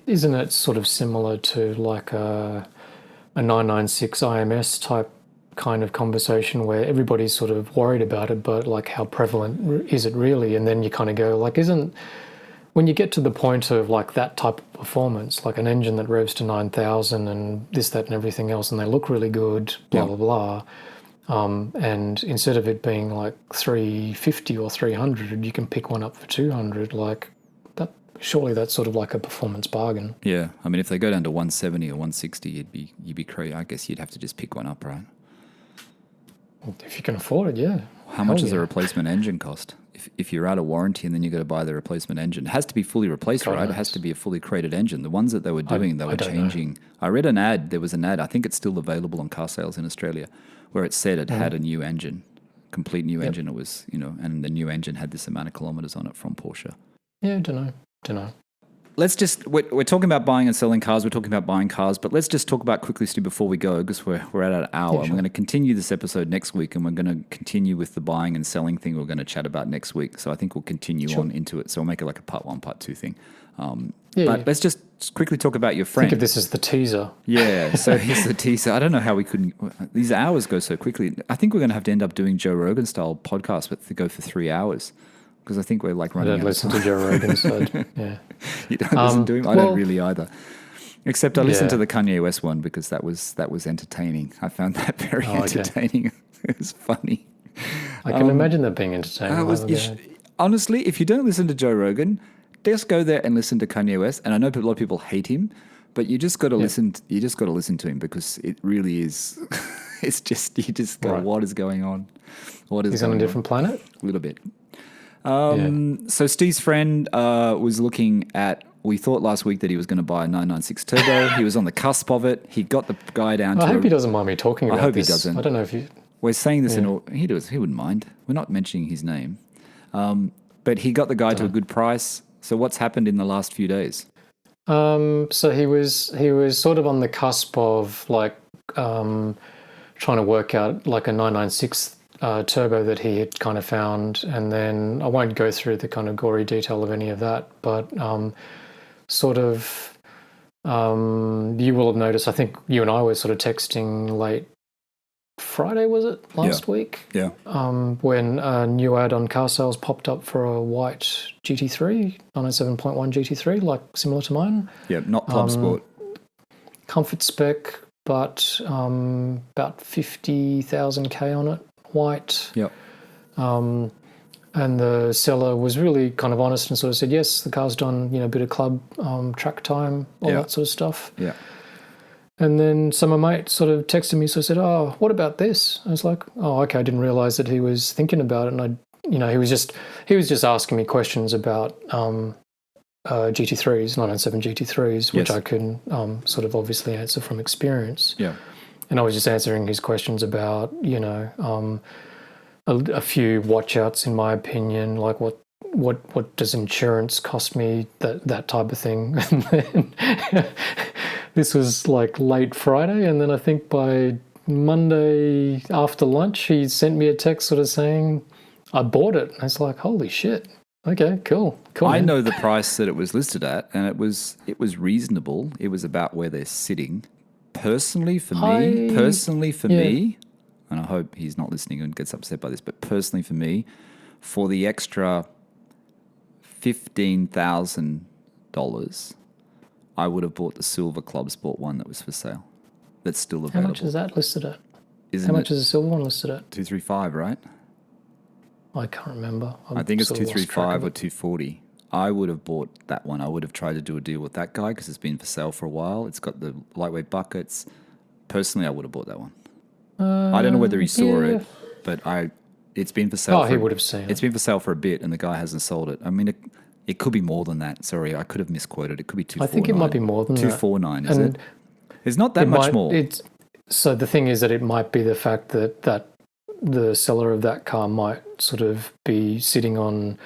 Isn't it sort of similar to like a 996 IMS type kind of conversation where everybody's sort of worried about it, but like how prevalent is it really? And then you kind of go like, when you get to the point of like that type of performance, like an engine that revs to 9,000 and this, that, and everything else, and they look really good, blah, blah, blah. And instead of it being like 350 or 300, you can pick one up for 200. Like that, surely that's sort of like a performance bargain. Yeah, I mean, if they go down to 170 or 160, you'd be crazy. I guess you'd have to just pick one up, right? If you can afford it, yeah. How much does a replacement engine cost? If you're out of warranty and then you got to buy the replacement engine, it has to be fully replaced, right? It has to be a fully crated engine. The ones that they were doing, they were changing. I read an ad. There was an ad. I think it's still available on car sales in Australia, where it said it had a new engine, complete new engine. It was, you know, and the new engine had this amount of kilometers on it from Porsche. Yeah, don't know. Let's just, we're talking about buying and selling cars. We're talking about buying cars, but let's just talk about quickly, Stu, before we go, because we're at an hour. Yeah, sure. We're going to continue this episode next week, and we're going to continue with the buying and selling thing we're going to chat about next week. So I think we'll continue on into it. So we'll make it like a part 1, part 2 thing. Let's just quickly talk about your friend. Think of this as the teaser. Yeah, so here's the teaser. I don't know how we couldn't, these hours go so quickly. I think we're going to have to end up doing Joe Rogan style podcast, but to go for 3 hours. Because I think we're like running out of time. I don't listen to Joe Rogan, so yeah. You don't listen to him? I don't really either. Except I listened to the Kanye West one because that was entertaining. I found that very entertaining. It was funny. I can imagine that being entertaining. Honestly, if you don't listen to Joe Rogan, just go there and listen to Kanye West. And I know a lot of people hate him, but you just got to listen. You just got to listen to him because it really is. It's just you just go, what is going on? He's on a different planet. A little bit. So Steve's friend was looking at, we thought last week that he was going to buy a 996 Turbo. He was on the cusp of it. He got the guy down I hope he doesn't mind me talking about this. I hope he doesn't. I don't know if you... We're saying this in all... He wouldn't mind. We're not mentioning his name. But he got the guy to a good price. So what's happened in the last few days? So he was sort of on the cusp of like trying to work out like a 996 turbo that he had kind of found, and then I won't go through the kind of gory detail of any of that, but sort of you will have noticed, I think you and I were sort of texting late Friday, was it, last week? Yeah. When a new ad on car sales popped up for a white GT3, 997.1 GT3, like similar to mine. Yeah, not Club Sport. Comfort spec, but about 50,000 K on it. White. Yep. And the seller was really kind of honest and sort of said, yes, the car's done, you know, a bit of club track time, all that sort of stuff. Yeah. And then my mate sort of texted me, so I said, oh, what about this? I was like, oh, okay, I didn't realize that he was thinking about it. And he was just asking me questions about GT3s, 997 GT3s, which I can sort of obviously answer from experience. Yeah. And I was just answering his questions about, you know, a few watch-outs in my opinion, like what does insurance cost me, that type of thing. And then this was like late Friday, and then I think by Monday after lunch, he sent me a text sort of saying, I bought it. And I was like, holy shit. Okay, cool. I know the price that it was listed at, and it was reasonable. It was about where they're sitting. Personally for me, and I hope he's not listening and gets upset by this, but personally for me, for the extra $15,000, I would have bought the silver Club Sport one that was for sale. That's still available. How much is that listed at? How much is the silver one listed at? 235, right? I can't remember. I think it's 235 or 240. I would have bought that one. I would have tried to do a deal with that guy because it's been for sale for a while. It's got the lightweight buckets. Personally, I would have bought that one. I don't know whether he saw it, but it's been for sale. Oh, he would have seen it. It's been for sale for a bit, and the guy hasn't sold it. I mean, it could be more than that. Sorry, I could have misquoted. It could be 249. I think it might be more than 249, is it? It's not that much more. So the thing is that it might be the fact that the seller of that car might sort of be sitting on,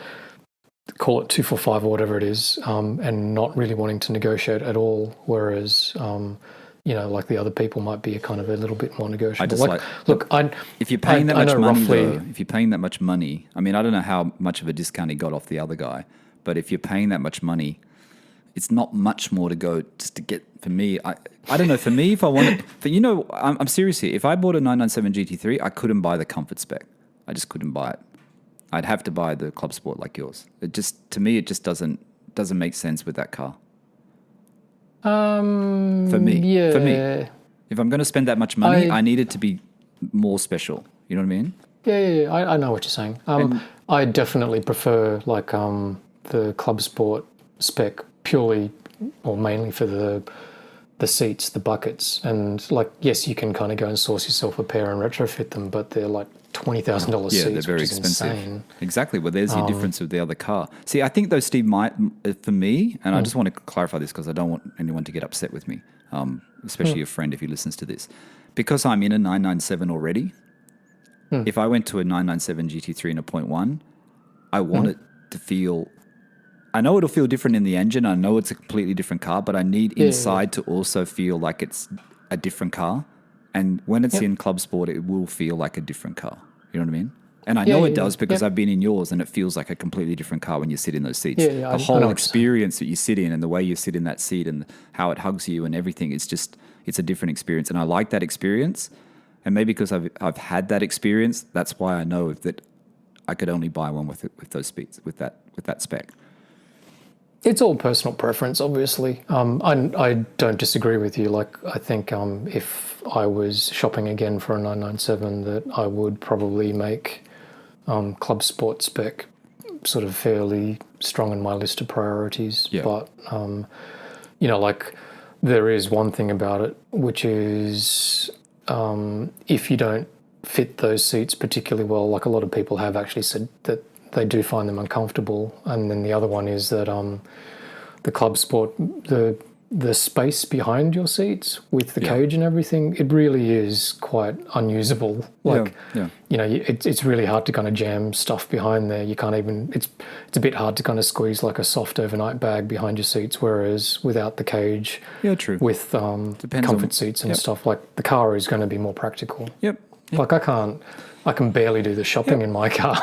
call it 245 or whatever it is, and not really wanting to negotiate at all, whereas like the other people might be a kind of a little bit more negotiable. If you're paying that much money, roughly, if you're paying that much money, I mean, I don't know how much of a discount he got off the other guy, but if you're paying that much money, it's not much more to go just to get. For me, I don't know. For me, if I wanted, but I'm serious here. If I bought a 997 GT3, I couldn't buy the comfort spec. I just couldn't buy it. I'd have to buy the Club Sport like yours. It just, to me, it just doesn't make sense with that car. For me, if I'm going to spend that much money, I need it to be more special. You know what I mean? Yeah. I know what you're saying. I definitely prefer like the Club Sport spec purely or mainly for the seats, the buckets, and like yes, you can kind of go and source yourself a pair and retrofit them, but they're like $20,000 seats. Yeah, they're very expensive. Insane. Exactly. Well, there's your difference with the other car. See, I think though, Steve, for me, and I just want to clarify this because I don't want anyone to get upset with me, especially a friend if he listens to this, because I'm in a 997 already. If I went to a 997 GT3 in a 0.1, I want it to feel. I know it'll feel different in the engine. I know it's a completely different car, but I need inside to also feel like it's a different car. And when it's in Club Sport, it will feel like a different car. You know what I mean? And I know it does because I've been in yours and it feels like a completely different car when you sit in those seats. The whole experience that you sit in and the way you sit in that seat and how it hugs you and everything, it's a different experience. And I like that experience. And maybe because I've had that experience, that's why I know that I could only buy one with those speeds, with that spec. It's all personal preference, obviously. I don't disagree with you. Like, I think if I was shopping again for a 997, that I would probably make Club Sport spec sort of fairly strong in my list of priorities. Yeah. But, like there is one thing about it, which is if you don't fit those seats particularly well, like a lot of people have actually said that they do find them uncomfortable. And then the other one is that the Club Sport, the space behind your seats with the cage and everything, it really is quite unusable. Like, it's really hard to kind of jam stuff behind there. You can't even, it's a bit hard to kind of squeeze like a soft overnight bag behind your seats, whereas without the cage, with comfort seats and stuff, like the car is going to be more practical. Like I can barely do the shopping in my car.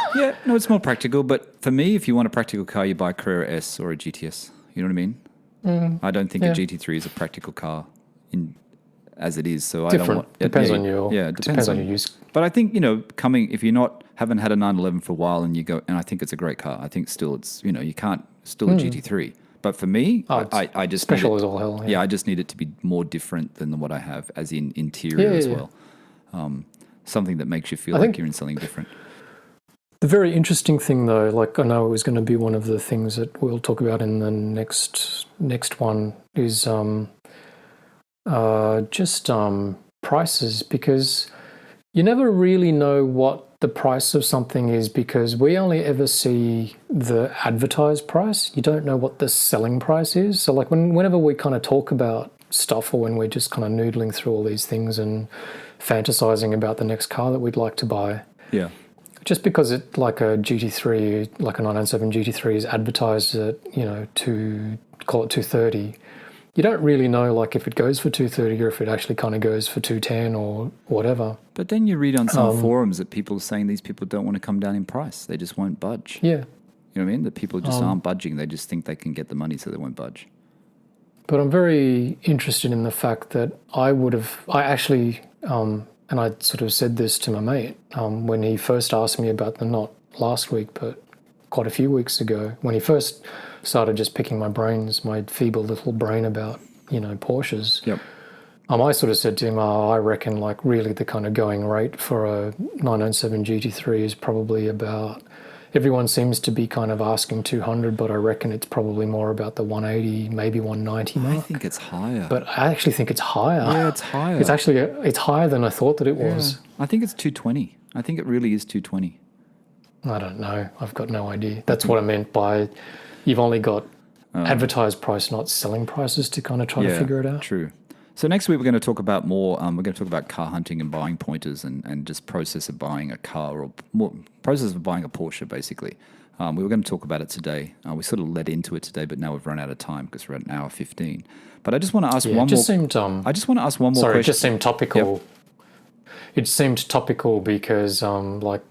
No, it's more practical. But for me, if you want a practical car, you buy a Carrera S or a GTS. You know what I mean? I don't think a GT3 is a practical car as it is. So different. I don't want. Depends on your. Yeah, depends on your use. But I think if you haven't had a 911 for a while and you go, and I think it's a great car. I think still it's you can't still a GT3. But for me, I just special as all hell. Yeah, I just need it to be more different than what I have, as in interior as well. Something that makes you feel like you're in something different. The very interesting thing, though, like I know it was going to be one of the things that we'll talk about in the next one, is just prices, because you never really know what the price of something is, because we only ever see the advertised price. You don't know what the selling price is. So like whenever we kind of talk about stuff, or when we're just kind of noodling through all these things and fantasizing about the next car that we'd like to buy. Yeah. Just because it like a GT3, like a 997 GT3 is advertised at, call it 230, you don't really know like if it goes for 230 or if it actually kind of goes for 210 or whatever. But then you read on some forums that people are saying these people don't want to come down in price. They just won't budge. Yeah. You know what I mean? That people just aren't budging. They just think they can get the money, so they won't budge. But I'm very interested in the fact that I actually, and I sort of said this to my mate when he first asked me about not last week, but quite a few weeks ago, when he first started just picking my brains, my feeble little brain about, Porsches. Yep. I sort of said to him, I reckon like really the kind of going rate for a 997 GT3 is probably about, everyone seems to be kind of asking 200, but I reckon it's probably more about the 180, maybe 190 mark. I think it's higher. But I actually think it's higher. Yeah, it's higher. It's higher than I thought that it was. I think it's 220. I think it really is 220. I don't know. I've got no idea. That's what I meant by you've only got advertised price, not selling prices, to kind of try to figure it out. True. So next week we're going to talk about more. We're going to talk about car hunting and buying pointers and just process of buying a car or more process of buying a Porsche basically. We were going to talk about it today. We sort of led into it today, but now we've run out of time because we're at an hour 15. But I just want to ask one more. I just want to ask one more question. Sorry, it just seemed topical. Yep. It seemed topical because, like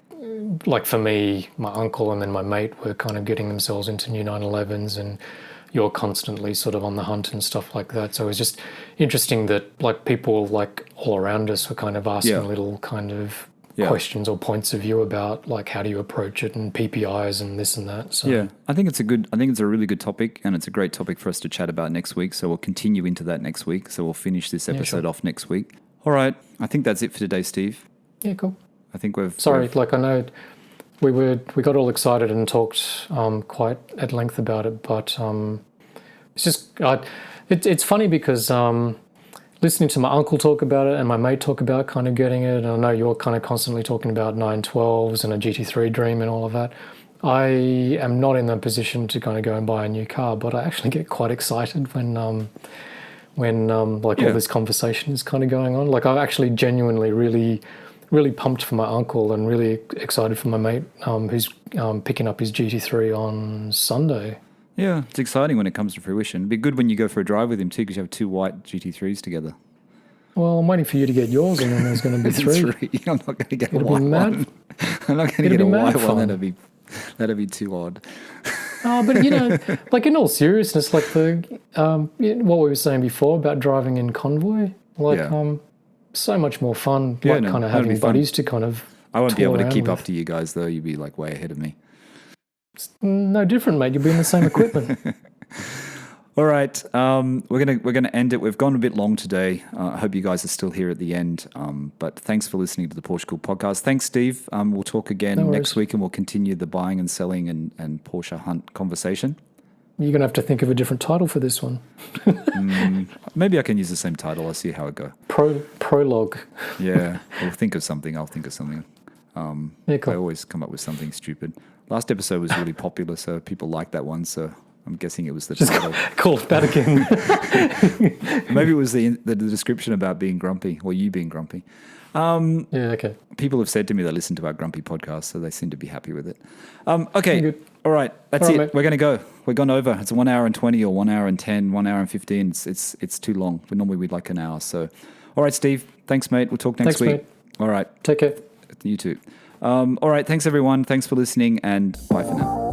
for me, my uncle and then my mate were kind of getting themselves into new 911s, and you're constantly sort of on the hunt and stuff like that. So it was just interesting that like people like all around us were kind of asking little kind of questions or points of view about like how do you approach it and PPIs and this and that. So I think it's a really good topic, and it's a great topic for us to chat about next week. So we'll continue into that next week. So we'll finish this episode off next week. All right. I think that's it for today, Steve. Yeah, cool. I think we've... Sorry, like I know we got all excited and talked quite at length about it, but it's just... it's funny because listening to my uncle talk about it and my mate talk about kind of getting it, and I know you're kind of constantly talking about 912s and a GT3 dream and all of that. I am not in the position to kind of go and buy a new car, but I actually get quite excited when all this conversation is kind of going on. Like I'm actually genuinely really pumped for my uncle and really excited for my mate who's picking up his GT3 on Sunday. Yeah, it's exciting when it comes to fruition. It'd be good when you go for a drive with him too, because you have two white GT3s together. Well, I'm waiting for you to get yours, and then there's going to be three. I'm not going to get It'll a white be mad. one. I'm not going to get a white fun. one. That'd be too odd. But you know, like in all seriousness, like the what we were saying before about driving in convoy, like so much more fun. Yeah, kind of having buddies to kind of. I won't be able to keep with. up to you guys though. You'd be like way ahead of me. It's no different, mate. You'll be in the same equipment. All right, we're gonna end it. We've gone a bit long today. I hope you guys are still here at the end. But thanks for listening to the PorscheCooled Podcast. Thanks, Steve. We'll talk again next week, and we'll continue the buying and selling and Porsche hunt conversation. You're gonna have to think of a different title for this one. Maybe I can use the same title. I'll see how it goes. Prologue. Yeah, I'll think of something. Yeah, cool. I always come up with something stupid. Last episode was really popular, so people liked that one. So I'm guessing it was the title. Call it that again. Maybe it was the description about being grumpy, or you being grumpy. Yeah, okay. People have said to me they listen to our grumpy podcast, so they seem to be happy with it. Okay, good. All right, that's all right, it. Mate. We're going to go. We've gone over. It's 1 hour and 20 or 1 hour and 10, 1 hour and 15. It's too long. But normally we'd like an hour. So, all right, Steve. Thanks, mate. We'll talk next week. Mate. All right. Take care. You too. All right. Thanks, everyone. Thanks for listening, and bye for now.